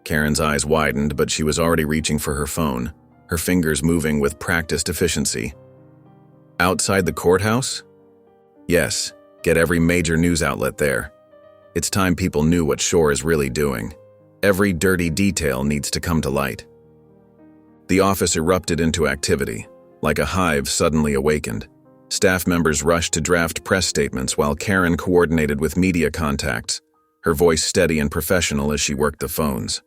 Karen's eyes widened, but she was already reaching for her phone, her fingers moving with practiced efficiency. "Outside the courthouse?" "Yes, get every major news outlet there. It's time people knew what Shore is really doing. Every dirty detail needs to come to light." The office erupted into activity, like a hive suddenly awakened. Staff members rushed to draft press statements while Karen coordinated with media contacts, her voice steady and professional as she worked the phones.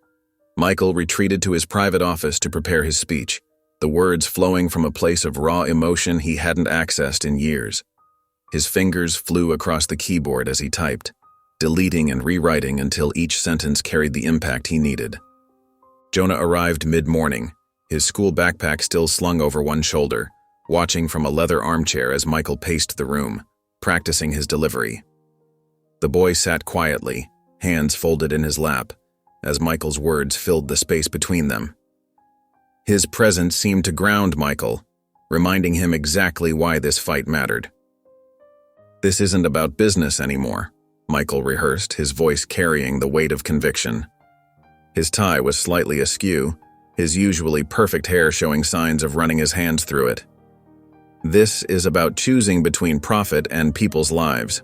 Michael retreated to his private office to prepare his speech, the words flowing from a place of raw emotion he hadn't accessed in years. His fingers flew across the keyboard as he typed, deleting and rewriting until each sentence carried the impact he needed. Jonah arrived mid-morning, his school backpack still slung over one shoulder, watching from a leather armchair as Michael paced the room, practicing his delivery. The boy sat quietly, hands folded in his lap, as Michael's words filled the space between them. His presence seemed to ground Michael, reminding him exactly why this fight mattered. "This isn't about business anymore," Michael rehearsed, his voice carrying the weight of conviction. His tie was slightly askew, his usually perfect hair showing signs of running his hands through it. "This is about choosing between profit and people's lives."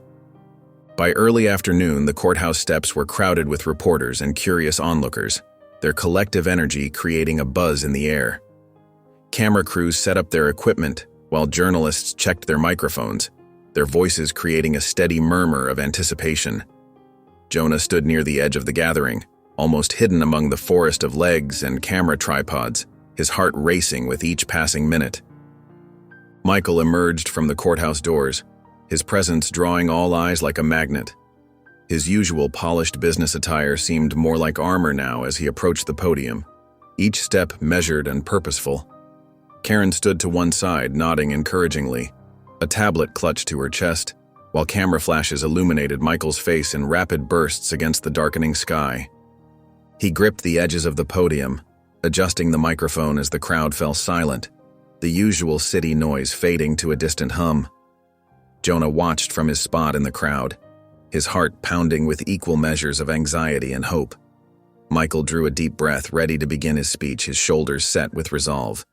By early afternoon, the courthouse steps were crowded with reporters and curious onlookers, their collective energy creating a buzz in the air. Camera crews set up their equipment, while journalists checked their microphones, their voices creating a steady murmur of anticipation. Jonah stood near the edge of the gathering, almost hidden among the forest of legs and camera tripods, his heart racing with each passing minute. Michael emerged from the courthouse doors, his presence drawing all eyes like a magnet. His usual polished business attire seemed more like armor now as he approached the podium, each step measured and purposeful. Karen stood to one side, nodding encouragingly, a tablet clutched to her chest, while camera flashes illuminated Michael's face in rapid bursts against the darkening sky. He gripped the edges of the podium, adjusting the microphone as the crowd fell silent, the usual city noise fading to a distant hum. Jonah watched from his spot in the crowd, his heart pounding with equal measures of anxiety and hope. Michael drew a deep breath, ready to begin his speech, his shoulders set with resolve.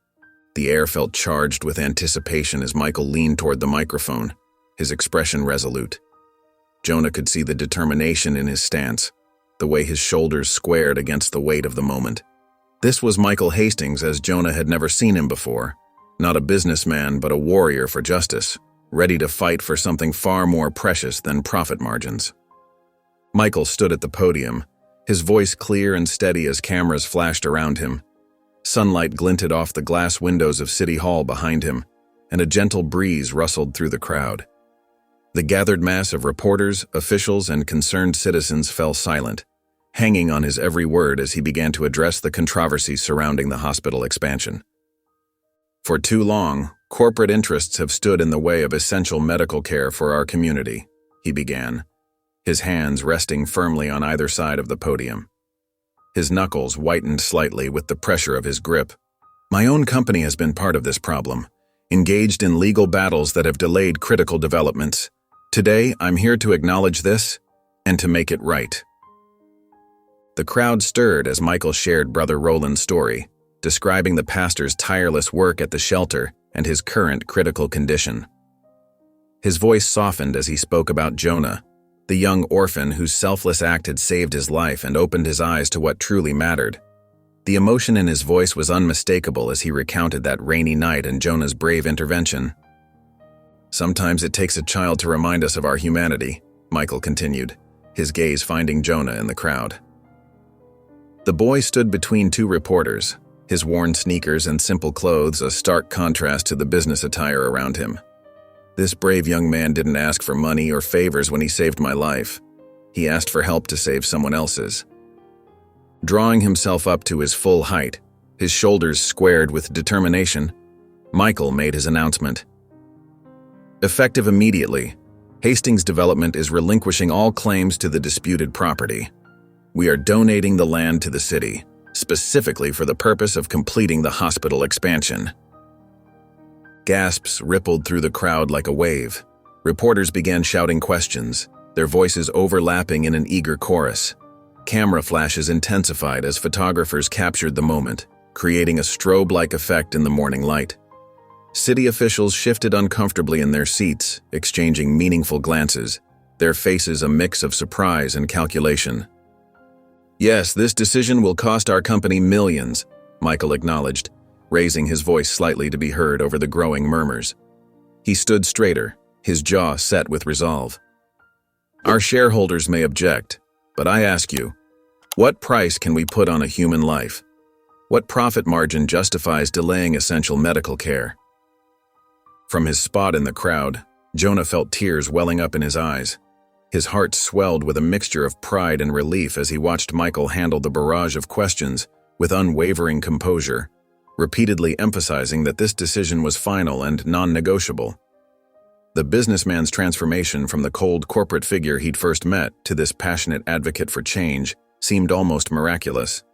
The air felt charged with anticipation as Michael leaned toward the microphone, his expression resolute. Jonah could see the determination in his stance, the way his shoulders squared against the weight of the moment. This was Michael Hastings as Jonah had never seen him before, not a businessman but a warrior for justice, ready to fight for something far more precious than profit margins. Michael stood at the podium, his voice clear and steady as cameras flashed around him. Sunlight glinted off the glass windows of City Hall behind him, and a gentle breeze rustled through the crowd. The gathered mass of reporters, officials, and concerned citizens fell silent, hanging on his every word as he began to address the controversy surrounding the hospital expansion. "For too long, corporate interests have stood in the way of essential medical care for our community," he began, his hands resting firmly on either side of the podium. His knuckles whitened slightly with the pressure of his grip. "My own company has been part of this problem, engaged in legal battles that have delayed critical developments. Today, I'm here to acknowledge this and to make it right." The crowd stirred as Michael shared Brother Roland's story, describing the pastor's tireless work at the shelter and his current critical condition. His voice softened as he spoke about Jonah, the young orphan whose selfless act had saved his life and opened his eyes to what truly mattered. The emotion in his voice was unmistakable as he recounted that rainy night and Jonah's brave intervention. "Sometimes it takes a child to remind us of our humanity," Michael continued, his gaze finding Jonah in the crowd. The boy stood between two reporters, his worn sneakers and simple clothes a stark contrast to the business attire around him. "This brave young man didn't ask for money or favors when he saved my life. He asked for help to save someone else's." Drawing himself up to his full height, his shoulders squared with determination, Michael made his announcement. "Effective immediately, Hastings Development is relinquishing all claims to the disputed property. We are donating the land to the city, specifically for the purpose of completing the hospital expansion." Gasps rippled through the crowd like a wave. Reporters began shouting questions, their voices overlapping in an eager chorus. Camera flashes intensified as photographers captured the moment, creating a strobe-like effect in the morning light. City officials shifted uncomfortably in their seats, exchanging meaningful glances, their faces a mix of surprise and calculation. "Yes, this decision will cost our company millions," Michael acknowledged, raising his voice slightly to be heard over the growing murmurs. He stood straighter, his jaw set with resolve. "Our shareholders may object, but I ask you, what price can we put on a human life? What profit margin justifies delaying essential medical care?" From his spot in the crowd, Jonah felt tears welling up in his eyes. His heart swelled with a mixture of pride and relief as he watched Michael handle the barrage of questions with unwavering composure, repeatedly emphasizing that this decision was final and non-negotiable. The businessman's transformation from the cold corporate figure he'd first met to this passionate advocate for change seemed almost miraculous.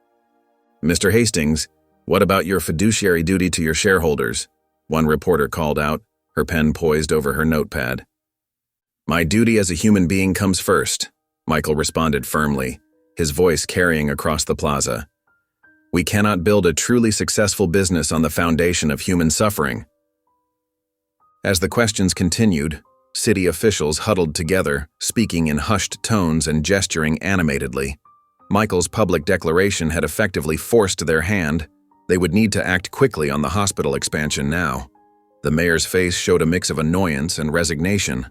"Mr. Hastings, what about your fiduciary duty to your shareholders?" one reporter called out, her pen poised over her notepad. "My duty as a human being comes first," Michael responded firmly, his voice carrying across the plaza. "We cannot build a truly successful business on the foundation of human suffering." As the questions continued, city officials huddled together, speaking in hushed tones and gesturing animatedly. Michael's public declaration had effectively forced their hand. They would need to act quickly on the hospital expansion now. The mayor's face showed a mix of annoyance and resignation.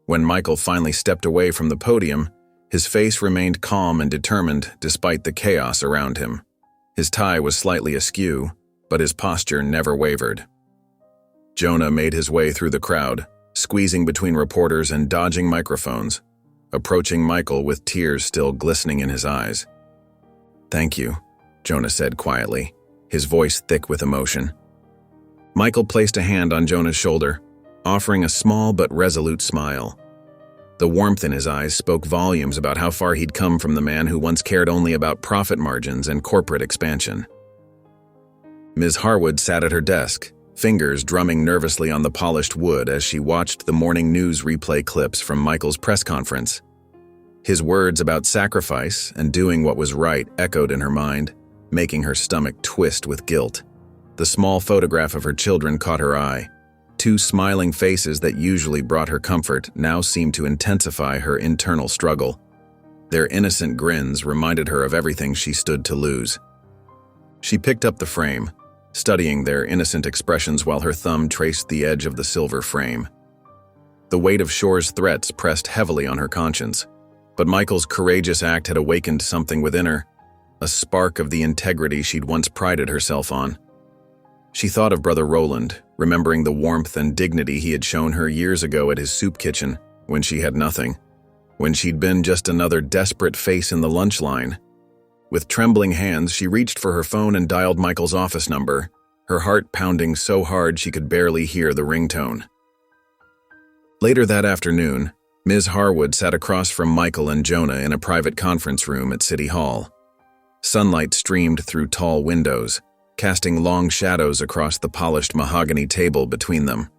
When Michael finally stepped away from the podium, his face remained calm and determined despite the chaos around him. His tie was slightly askew, but his posture never wavered. Jonah made his way through the crowd, squeezing between reporters and dodging microphones, approaching Michael with tears still glistening in his eyes. "Thank you," Jonah said quietly, his voice thick with emotion. Michael placed a hand on Jonah's shoulder, offering a small but resolute smile. The warmth in his eyes spoke volumes about how far he'd come from the man who once cared only about profit margins and corporate expansion. Ms. Harwood sat at her desk, fingers drumming nervously on the polished wood as she watched the morning news replay clips from Michael's press conference. His words about sacrifice and doing what was right echoed in her mind, making her stomach twist with guilt. The small photograph of her children caught her eye. Two smiling faces that usually brought her comfort now seemed to intensify her internal struggle. Their innocent grins reminded her of everything she stood to lose. She picked up the frame, studying their innocent expressions while her thumb traced the edge of the silver frame. The weight of Shore's threats pressed heavily on her conscience, but Michael's courageous act had awakened something within her, a spark of the integrity she'd once prided herself on. She thought of Brother Roland, remembering the warmth and dignity he had shown her years ago at his soup kitchen, when she had nothing, when she'd been just another desperate face in the lunch line. With trembling hands, she reached for her phone and dialed Michael's office number, her heart pounding so hard she could barely hear the ringtone. Later that afternoon, Ms. Harwood sat across from Michael and Jonah in a private conference room at City Hall. Sunlight streamed through tall windows, casting long shadows across the polished mahogany table between them.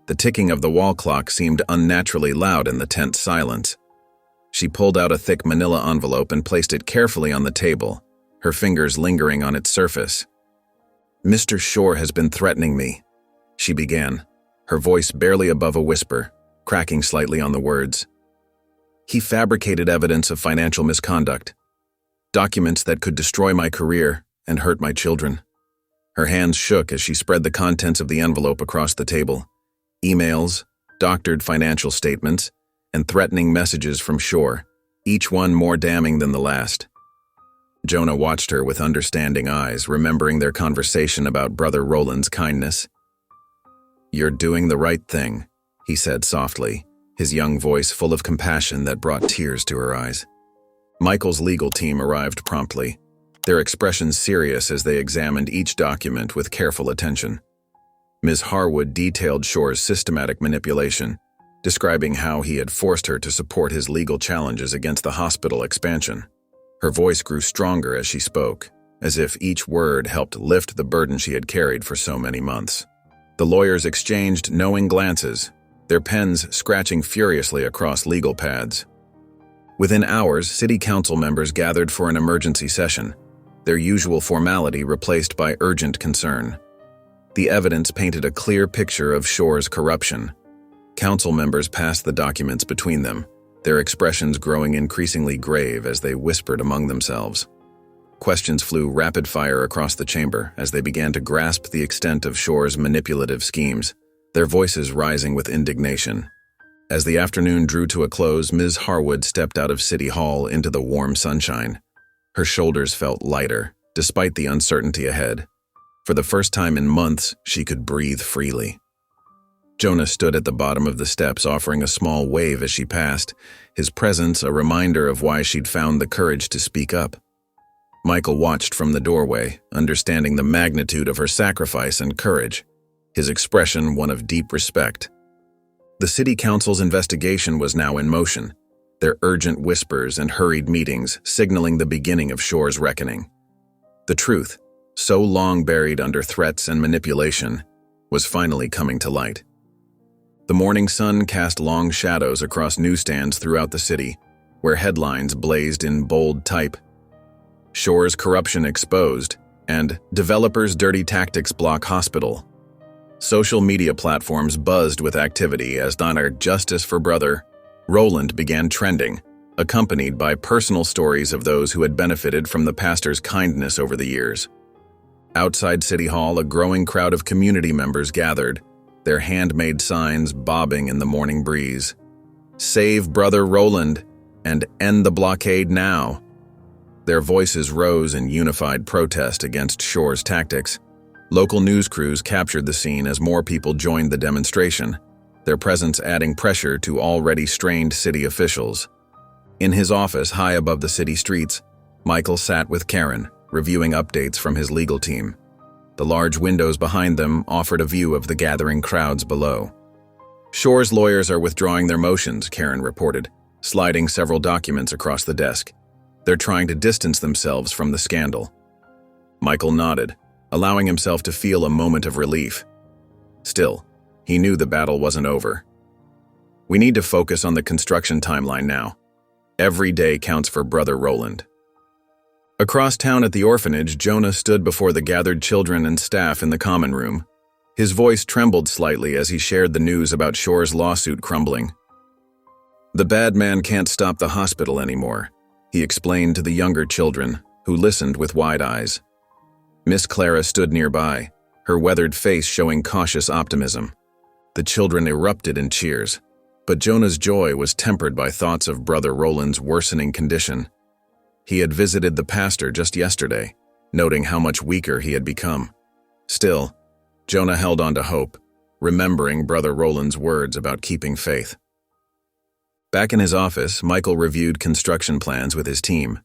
The ticking of the wall clock seemed unnaturally loud in the tense silence. She pulled out a thick manila envelope and placed it carefully on the table, her fingers lingering on its surface. "Mr. Shore has been threatening me," she began, her voice barely above a whisper, cracking slightly on the words. "He fabricated evidence of financial misconduct, documents that could destroy my career and hurt my children." Her hands shook as she spread the contents of the envelope across the table. Emails, doctored financial statements, and threatening messages from Shore, each one more damning than the last. Jonah watched her with understanding eyes, remembering their conversation about Brother Roland's kindness. "You're doing the right thing," he said softly, his young voice full of compassion that brought tears to her eyes. Michael's legal team arrived promptly, their expressions serious as they examined each document with careful attention. Ms. Harwood detailed Shore's systematic manipulation, describing how he had forced her to support his legal challenges against the hospital expansion. Her voice grew stronger as she spoke, as if each word helped lift the burden she had carried for so many months. The lawyers exchanged knowing glances, their pens scratching furiously across legal pads. Within hours, city council members gathered for an emergency session, their usual formality replaced by urgent concern. The evidence painted a clear picture of Shore's corruption. Council members passed the documents between them, their expressions growing increasingly grave as they whispered among themselves. Questions flew rapid-fire across the chamber as they began to grasp the extent of Shore's manipulative schemes, their voices rising with indignation. As the afternoon drew to a close, Ms. Harwood stepped out of City Hall into the warm sunshine. Her shoulders felt lighter, despite the uncertainty ahead. For the first time in months, she could breathe freely. Jonah stood at the bottom of the steps, offering a small wave as she passed, his presence a reminder of why she'd found the courage to speak up. Michael watched from the doorway, understanding the magnitude of her sacrifice and courage, his expression one of deep respect. The city council's investigation was now in motion, their urgent whispers and hurried meetings signaling the beginning of Shore's reckoning. The truth, so long buried under threats and manipulation, was finally coming to light. The morning sun cast long shadows across newsstands throughout the city, where headlines blazed in bold type. Shore's corruption exposed, and developers' dirty tactics block hospital. Social media platforms buzzed with activity as justice for brother Roland began trending, accompanied by personal stories of those who had benefited from the pastor's kindness over the years. Outside City Hall, a growing crowd of community members gathered, their handmade signs bobbing in the morning breeze. "Save Brother Roland and end the blockade now." Their voices rose in unified protest against Shore's tactics. Local news crews captured the scene as more people joined the demonstration, their presence adding pressure to already strained city officials. In his office high above the city streets, Michael sat with Karen, reviewing updates from his legal team. The large windows behind them offered a view of the gathering crowds below. "Shore's lawyers are withdrawing their motions," Karen reported, sliding several documents across the desk. "They're trying to distance themselves from the scandal." Michael nodded, allowing himself to feel a moment of relief. Still, he knew the battle wasn't over. "We need to focus on the construction timeline now. Every day counts for Brother Roland." Across town at the orphanage, Jonah stood before the gathered children and staff in the common room. His voice trembled slightly as he shared the news about Shore's lawsuit crumbling. "The bad man can't stop the hospital anymore," he explained to the younger children, who listened with wide eyes. Miss Clara stood nearby, her weathered face showing cautious optimism. The children erupted in cheers, but Jonah's joy was tempered by thoughts of Brother Roland's worsening condition. He had visited the pastor just yesterday, noting how much weaker he had become. Still, Jonah held on to hope, remembering Brother Roland's words about keeping faith. Back in his office, Michael reviewed construction plans with his team.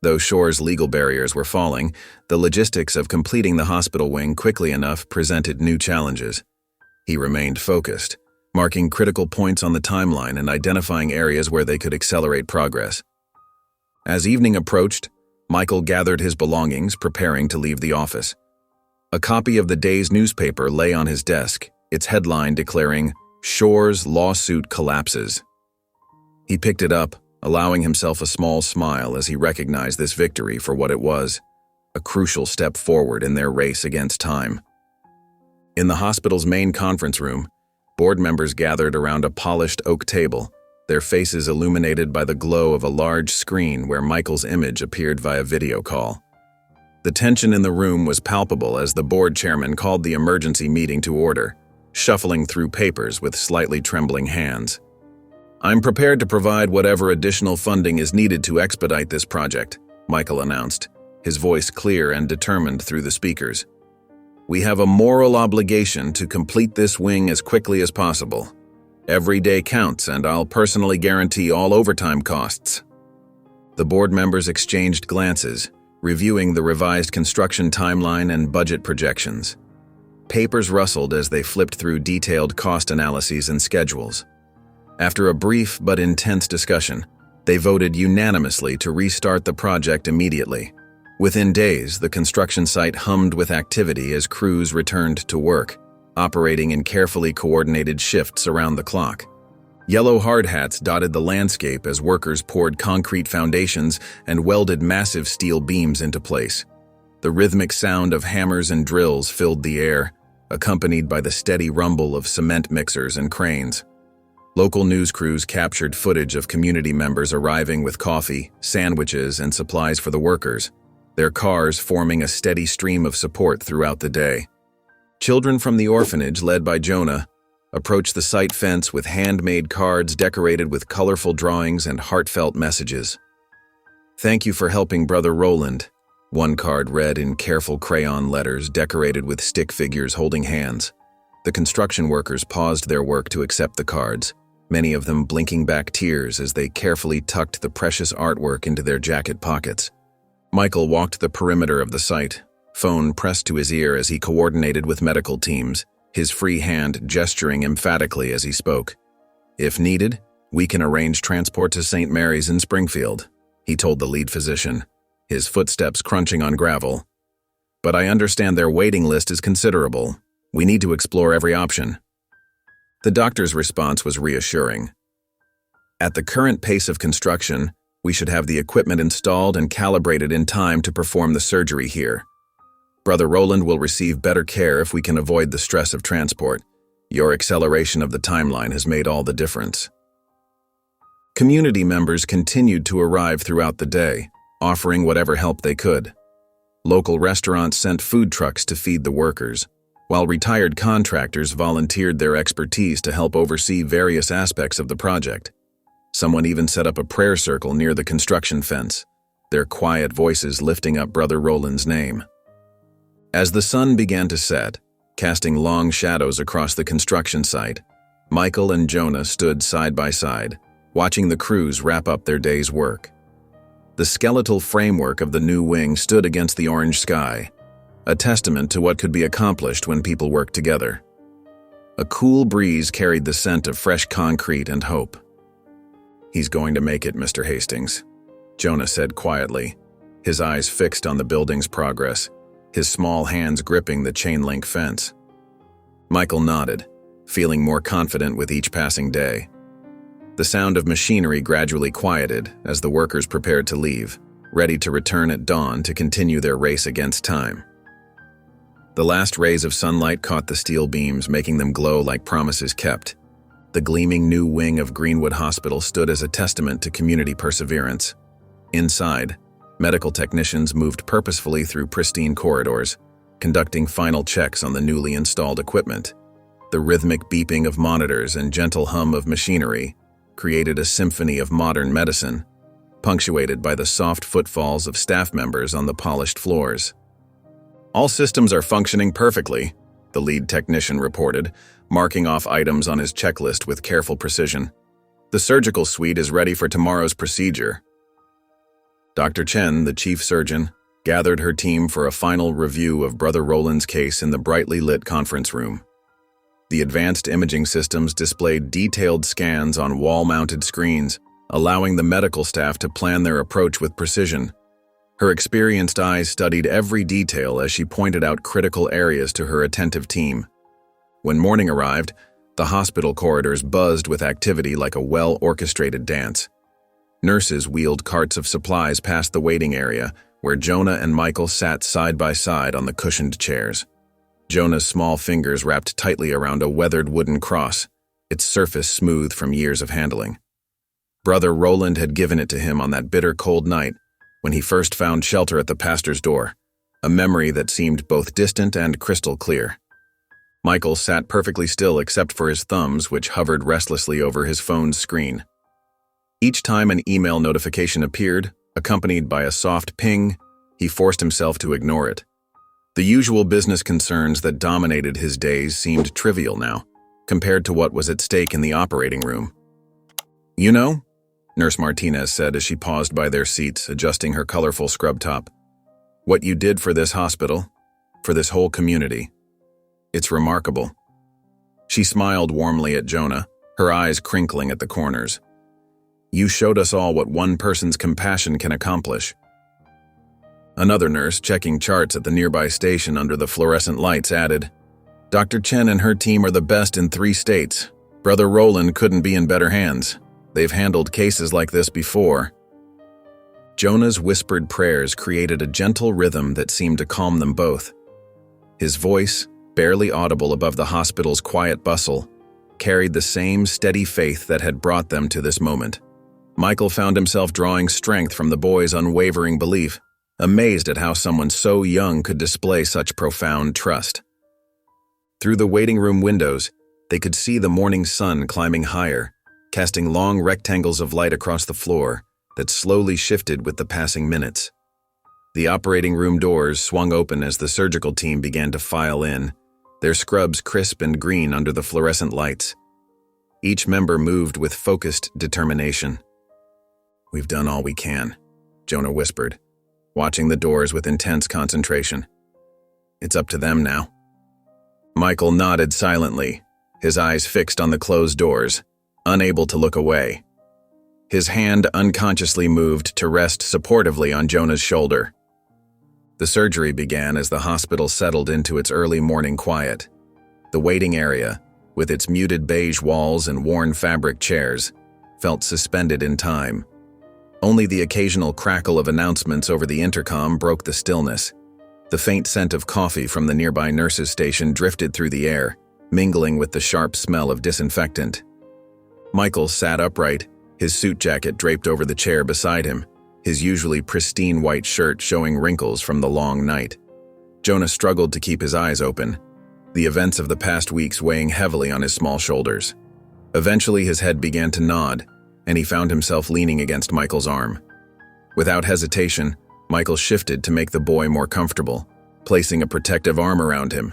Though Shore's legal barriers were falling, the logistics of completing the hospital wing quickly enough presented new challenges. He remained focused, marking critical points on the timeline and identifying areas where they could accelerate progress. As evening approached, Michael gathered his belongings, preparing to leave the office. A copy of the day's newspaper lay on his desk, its headline declaring, "Shore's lawsuit collapses." He picked it up, allowing himself a small smile as he recognized this victory for what it was, a crucial step forward in their race against time. In the hospital's main conference room, board members gathered around a polished oak table, their faces illuminated by the glow of a large screen where Michael's image appeared via video call. The tension in the room was palpable as the board chairman called the emergency meeting to order, shuffling through papers with slightly trembling hands. "I'm prepared to provide whatever additional funding is needed to expedite this project," Michael announced, his voice clear and determined through the speakers. "We have a moral obligation to complete this wing as quickly as possible. Every day counts, and I'll personally guarantee all overtime costs." The board members exchanged glances, reviewing the revised construction timeline and budget projections. Papers rustled as they flipped through detailed cost analyses and schedules. After a brief but intense discussion, they voted unanimously to restart the project immediately. Within days, the construction site hummed with activity as crews returned to work, operating in carefully coordinated shifts around the clock. Yellow hard hats dotted the landscape as workers poured concrete foundations and welded massive steel beams into place. The rhythmic sound of hammers and drills filled the air, accompanied by the steady rumble of cement mixers and cranes. Local news crews captured footage of community members arriving with coffee, sandwiches, and supplies for the workers, their cars forming a steady stream of support throughout the day. Children from the orphanage, led by Jonah, approached the site fence with handmade cards decorated with colorful drawings and heartfelt messages. "Thank you for helping Brother Roland," one card read in careful crayon letters decorated with stick figures holding hands. The construction workers paused their work to accept the cards, many of them blinking back tears as they carefully tucked the precious artwork into their jacket pockets. Michael walked the perimeter of the site, phone pressed to his ear as he coordinated with medical teams, his free hand gesturing emphatically as he spoke. If needed, we can arrange transport to St. Mary's in Springfield, he told the lead physician, his footsteps crunching on gravel. But I understand their waiting list is considerable. We need to explore every option. The doctor's response was reassuring. At the current pace of construction, we should have the equipment installed and calibrated in time to perform the surgery here. Brother Roland will receive better care if we can avoid the stress of transport. Your acceleration of the timeline has made all the difference. Community members continued to arrive throughout the day, offering whatever help they could. Local restaurants sent food trucks to feed the workers, while retired contractors volunteered their expertise to help oversee various aspects of the project. Someone even set up a prayer circle near the construction fence, their quiet voices lifting up Brother Roland's name. As the sun began to set, casting long shadows across the construction site, Michael and Jonah stood side by side, watching the crews wrap up their day's work. The skeletal framework of the new wing stood against the orange sky, a testament to what could be accomplished when people work together. A cool breeze carried the scent of fresh concrete and hope. "He's going to make it, Mr. Hastings," Jonah said quietly, his eyes fixed on the building's progress, his small hands gripping the chain-link fence. Michael nodded, feeling more confident with each passing day. The sound of machinery gradually quieted as the workers prepared to leave, ready to return at dawn to continue their race against time. The last rays of sunlight caught the steel beams, making them glow like promises kept. The gleaming new wing of Greenwood Hospital stood as a testament to community perseverance. Inside, medical technicians moved purposefully through pristine corridors, conducting final checks on the newly installed equipment. The rhythmic beeping of monitors and gentle hum of machinery created a symphony of modern medicine, punctuated by the soft footfalls of staff members on the polished floors. "All systems are functioning perfectly," the lead technician reported, marking off items on his checklist with careful precision. "The surgical suite is ready for tomorrow's procedure." Dr. Chen, the chief surgeon, gathered her team for a final review of Brother Roland's case in the brightly lit conference room. The advanced imaging systems displayed detailed scans on wall-mounted screens, allowing the medical staff to plan their approach with precision. Her experienced eyes studied every detail as she pointed out critical areas to her attentive team. When morning arrived, the hospital corridors buzzed with activity like a well-orchestrated dance. Nurses wheeled carts of supplies past the waiting area, where Jonah and Michael sat side by side on the cushioned chairs. Jonah's small fingers wrapped tightly around a weathered wooden cross, its surface smooth from years of handling. Brother Roland had given it to him on that bitter cold night when he first found shelter at the pastor's door, a memory that seemed both distant and crystal clear. Michael sat perfectly still except for his thumbs, which hovered restlessly over his phone's screen. Each time an email notification appeared, accompanied by a soft ping, he forced himself to ignore it. The usual business concerns that dominated his days seemed trivial now, compared to what was at stake in the operating room. "You know," Nurse Martinez said as she paused by their seats, adjusting her colorful scrub top, "what you did for this hospital, for this whole community. It's remarkable." She smiled warmly at Jonah, her eyes crinkling at the corners. "You showed us all what one person's compassion can accomplish." Another nurse, checking charts at the nearby station under the fluorescent lights, added, "Dr. Chen and her team are the best in 3 states. Brother Roland couldn't be in better hands. They've handled cases like this before." Jonah's whispered prayers created a gentle rhythm that seemed to calm them both. His voice, barely audible above the hospital's quiet bustle, carried the same steady faith that had brought them to this moment. Michael found himself drawing strength from the boy's unwavering belief, amazed at how someone so young could display such profound trust. Through the waiting room windows, they could see the morning sun climbing higher, casting long rectangles of light across the floor that slowly shifted with the passing minutes. The operating room doors swung open as the surgical team began to file in, their scrubs crisp and green under the fluorescent lights. Each member moved with focused determination. "We've done all we can," Jonah whispered, watching the doors with intense concentration. "It's up to them now." Michael nodded silently, his eyes fixed on the closed doors, unable to look away. His hand unconsciously moved to rest supportively on Jonah's shoulder. The surgery began as the hospital settled into its early morning quiet. The waiting area, with its muted beige walls and worn fabric chairs, felt suspended in time. Only the occasional crackle of announcements over the intercom broke the stillness. The faint scent of coffee from the nearby nurse's station drifted through the air, mingling with the sharp smell of disinfectant. Michael sat upright, his suit jacket draped over the chair beside him, his usually pristine white shirt showing wrinkles from the long night. Jonah struggled to keep his eyes open, the events of the past weeks weighing heavily on his small shoulders. Eventually his head began to nod, and he found himself leaning against Michael's arm. Without hesitation, Michael shifted to make the boy more comfortable, placing a protective arm around him,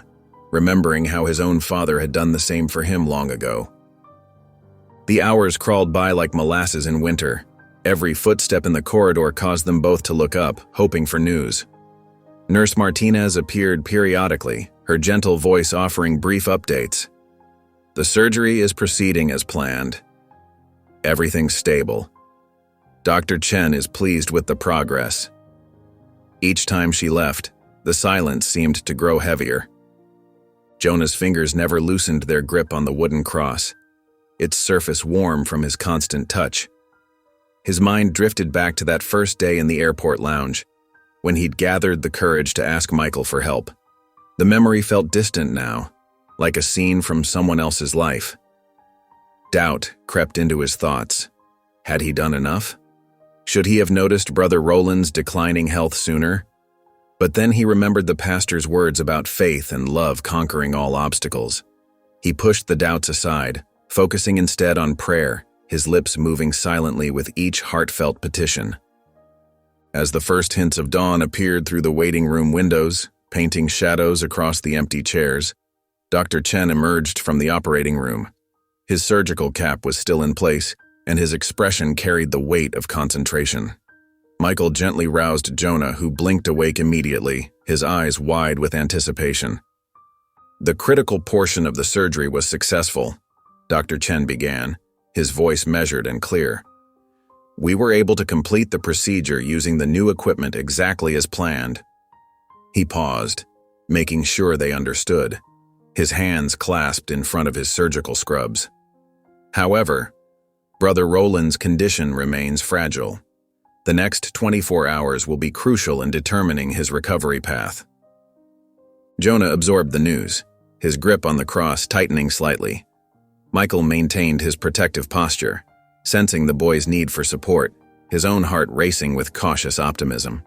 remembering how his own father had done the same for him long ago. The hours crawled by like molasses in winter. Every footstep in the corridor caused them both to look up, hoping for news. Nurse Martinez appeared periodically, her gentle voice offering brief updates. The surgery is proceeding as planned. Everything's stable. Dr. Chen is pleased with the progress. Each time she left, the silence seemed to grow heavier. Jonah's fingers never loosened their grip on the wooden cross, its surface warm from his constant touch. His mind drifted back to that first day in the airport lounge, when he'd gathered the courage to ask Michael for help. The memory felt distant now, like a scene from someone else's life. Doubt crept into his thoughts. Had he done enough? Should he have noticed Brother Roland's declining health sooner? But then he remembered the pastor's words about faith and love conquering all obstacles. He pushed the doubts aside, focusing instead on prayer, his lips moving silently with each heartfelt petition. As the first hints of dawn appeared through the waiting room windows, painting shadows across the empty chairs, Dr. Chen emerged from the operating room. His surgical cap was still in place, and his expression carried the weight of concentration. Michael gently roused Jonah, who blinked awake immediately, his eyes wide with anticipation. The critical portion of the surgery was successful, Dr. Chen began, his voice measured and clear. We were able to complete the procedure using the new equipment exactly as planned. He paused, making sure they understood, his hands clasped in front of his surgical scrubs. However, Brother Roland's condition remains fragile. The next 24 hours will be crucial in determining his recovery path. Jonah absorbed the news, his grip on the cross tightening slightly. Michael maintained his protective posture, sensing the boy's need for support, his own heart racing with cautious optimism.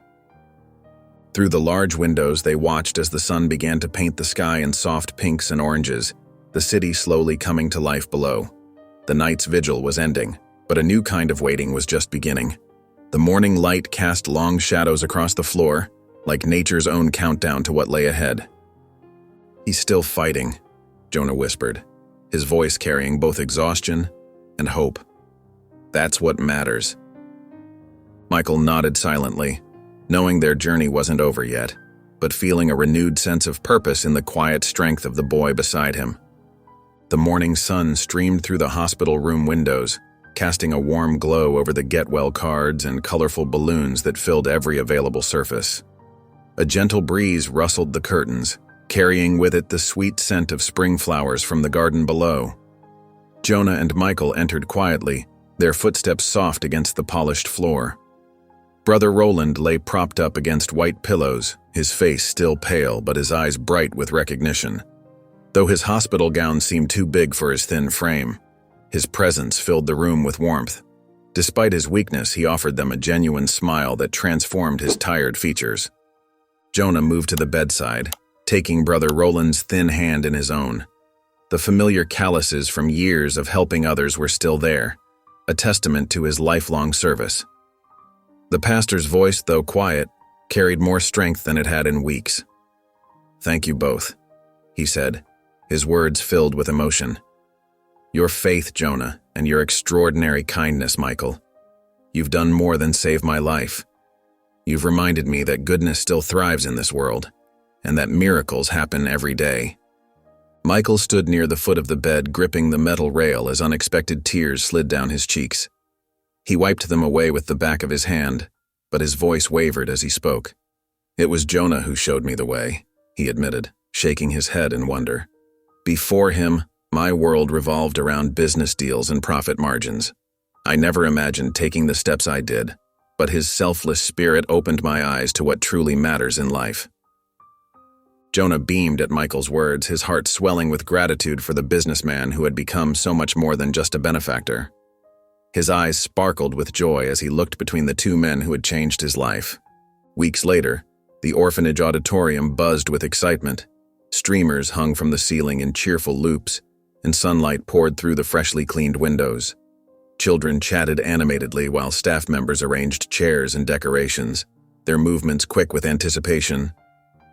Through the large windows, they watched as the sun began to paint the sky in soft pinks and oranges, the city slowly coming to life below. The night's vigil was ending, but a new kind of waiting was just beginning. The morning light cast long shadows across the floor, like nature's own countdown to what lay ahead. He's still fighting, Jonah whispered, his voice carrying both exhaustion and hope. That's what matters. Michael nodded silently, knowing their journey wasn't over yet, but feeling a renewed sense of purpose in the quiet strength of the boy beside him. The morning sun streamed through the hospital room windows, casting a warm glow over the get well cards and colorful balloons that filled every available surface. A gentle breeze rustled the curtains, carrying with it the sweet scent of spring flowers from the garden below. Jonah and Michael entered quietly, their footsteps soft against the polished floor. Brother Roland lay propped up against white pillows, his face still pale but his eyes bright with recognition. Though his hospital gown seemed too big for his thin frame, his presence filled the room with warmth. Despite his weakness, he offered them a genuine smile that transformed his tired features. Jonah moved to the bedside, taking Brother Roland's thin hand in his own. The familiar calluses from years of helping others were still there, a testament to his lifelong service. The pastor's voice, though quiet, carried more strength than it had in weeks. "Thank you both," he said, his words filled with emotion. "Your faith, Jonah, and your extraordinary kindness, Michael. You've done more than save my life. You've reminded me that goodness still thrives in this world, and that miracles happen every day." Michael stood near the foot of the bed, gripping the metal rail as unexpected tears slid down his cheeks. He wiped them away with the back of his hand, but his voice wavered as he spoke. "It was Jonah who showed me the way," he admitted, shaking his head in wonder. "Before him, my world revolved around business deals and profit margins. I never imagined taking the steps I did, but his selfless spirit opened my eyes to what truly matters in life." Jonah beamed at Michael's words, his heart swelling with gratitude for the businessman who had become so much more than just a benefactor. His eyes sparkled with joy as he looked between the two men who had changed his life. Weeks later, the orphanage auditorium buzzed with excitement. Streamers hung from the ceiling in cheerful loops, and sunlight poured through the freshly cleaned windows. Children chatted animatedly while staff members arranged chairs and decorations, their movements quick with anticipation.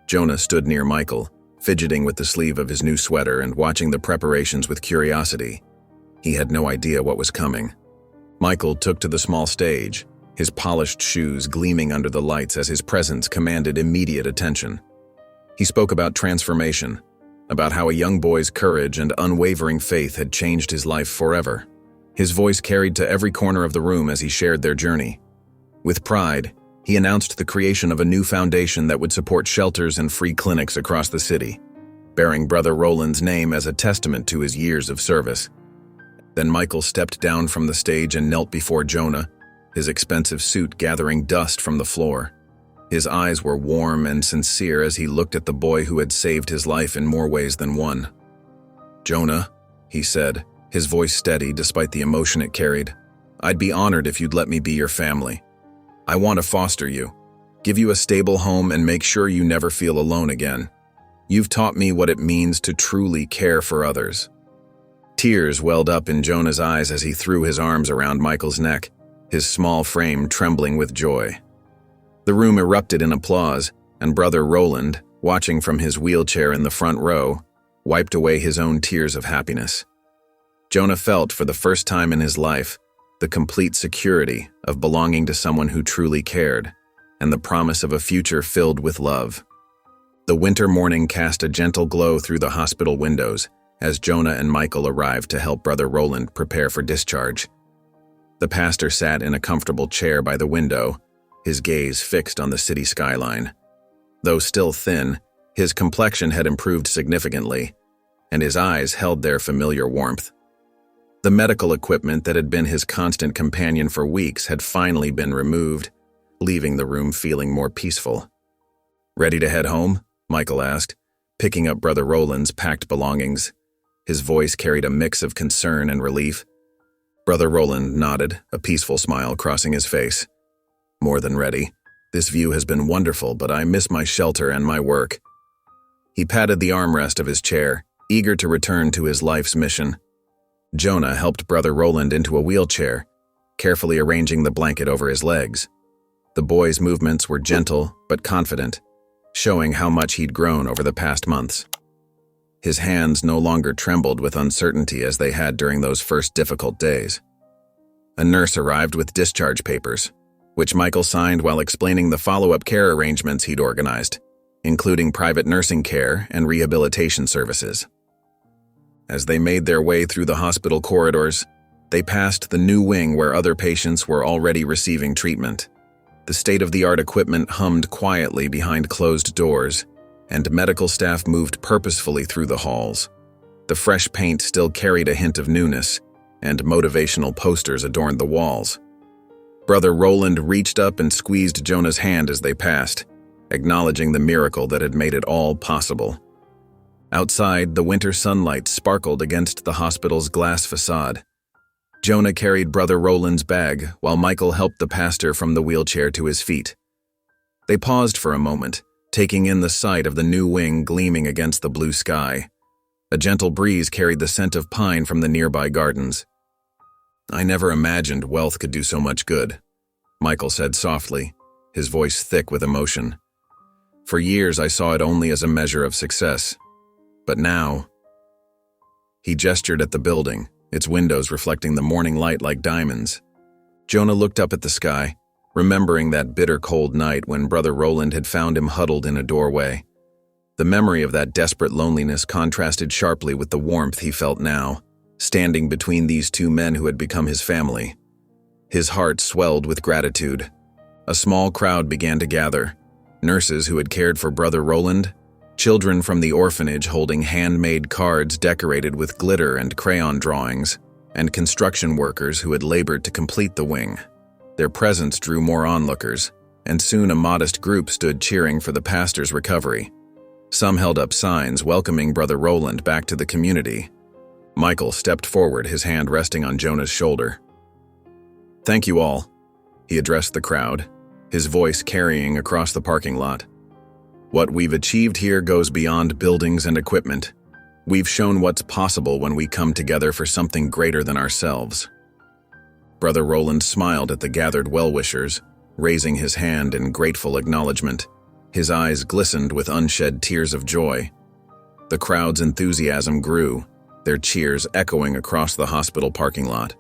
Jonah stood near Michael, fidgeting with the sleeve of his new sweater and watching the preparations with curiosity. He had no idea what was coming. Michael took to the small stage, his polished shoes gleaming under the lights as his presence commanded immediate attention. He spoke about transformation, about how a young boy's courage and unwavering faith had changed his life forever. His voice carried to every corner of the room as he shared their journey. With pride, he announced the creation of a new foundation that would support shelters and free clinics across the city, bearing Brother Roland's name as a testament to his years of service. Then Michael stepped down from the stage and knelt before Jonah, his expensive suit gathering dust from the floor. His eyes were warm and sincere as he looked at the boy who had saved his life in more ways than one. "Jonah," he said, his voice steady despite the emotion it carried, "I'd be honored if you'd let me be your family. I want to foster you, give you a stable home, and make sure you never feel alone again. You've taught me what it means to truly care for others." Tears welled up in Jonah's eyes as he threw his arms around Michael's neck, his small frame trembling with joy. The room erupted in applause, and Brother Roland, watching from his wheelchair in the front row, wiped away his own tears of happiness. Jonah felt, for the first time in his life, the complete security of belonging to someone who truly cared, and the promise of a future filled with love. The winter morning cast a gentle glow through the hospital windows as Jonah and Michael arrived to help Brother Roland prepare for discharge. The pastor sat in a comfortable chair by the window, his gaze fixed on the city skyline. Though still thin, his complexion had improved significantly, and his eyes held their familiar warmth. The medical equipment that had been his constant companion for weeks had finally been removed, leaving the room feeling more peaceful. "Ready to head home?" Michael asked, picking up Brother Roland's packed belongings. His voice carried a mix of concern and relief. Brother Roland nodded, a peaceful smile crossing his face. "More than ready. This view has been wonderful, but I miss my shelter and my work." He patted the armrest of his chair, eager to return to his life's mission. Jonah helped Brother Roland into a wheelchair, carefully arranging the blanket over his legs. The boy's movements were gentle but confident, showing how much he'd grown over the past months. His hands no longer trembled with uncertainty as they had during those first difficult days. A nurse arrived with discharge papers, which Michael signed while explaining the follow-up care arrangements he'd organized, including private nursing care and rehabilitation services. As they made their way through the hospital corridors, they passed the new wing where other patients were already receiving treatment. The state-of-the-art equipment hummed quietly behind closed doors, and medical staff moved purposefully through the halls. The fresh paint still carried a hint of newness, and motivational posters adorned the walls. Brother Roland reached up and squeezed Jonah's hand as they passed, acknowledging the miracle that had made it all possible. Outside, the winter sunlight sparkled against the hospital's glass facade. Jonah carried Brother Roland's bag while Michael helped the pastor from the wheelchair to his feet. They paused for a moment, taking in the sight of the new wing gleaming against the blue sky. A gentle breeze carried the scent of pine from the nearby gardens. "I never imagined wealth could do so much good," Michael said softly, his voice thick with emotion. "For years I saw it only as a measure of success. But now..." He gestured at the building, its windows reflecting the morning light like diamonds. Jonah looked up at the sky, remembering that bitter cold night when Brother Roland had found him huddled in a doorway. The memory of that desperate loneliness contrasted sharply with the warmth he felt now, standing between these two men who had become his family. His heart swelled with gratitude. A small crowd began to gather. Nurses who had cared for Brother Roland, children from the orphanage holding handmade cards decorated with glitter and crayon drawings, and construction workers who had labored to complete the wing. Their presence drew more onlookers, and soon a modest group stood cheering for the pastor's recovery. Some held up signs welcoming Brother Roland back to the community. Michael stepped forward, his hand resting on Jonah's shoulder. "Thank you all," he addressed the crowd, his voice carrying across the parking lot. "What we've achieved here goes beyond buildings and equipment. We've shown what's possible when we come together for something greater than ourselves." Brother Roland smiled at the gathered well-wishers, raising his hand in grateful acknowledgement. His eyes glistened with unshed tears of joy. The crowd's enthusiasm grew, their cheers echoing across the hospital parking lot.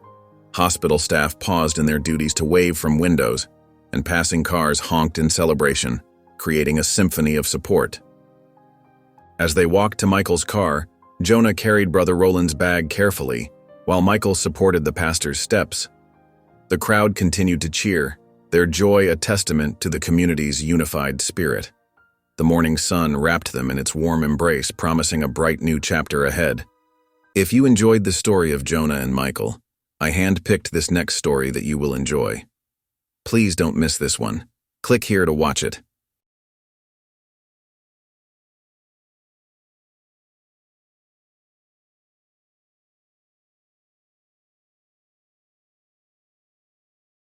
Hospital staff paused in their duties to wave from windows, and passing cars honked in celebration, creating a symphony of support. As they walked to Michael's car, Jonah carried Brother Roland's bag carefully, while Michael supported the pastor's steps. The crowd continued to cheer, their joy a testament to the community's unified spirit. The morning sun wrapped them in its warm embrace, promising a bright new chapter ahead. If you enjoyed the story of Jonah and Michael, I handpicked this next story that you will enjoy. Please don't miss this one. Click here to watch it.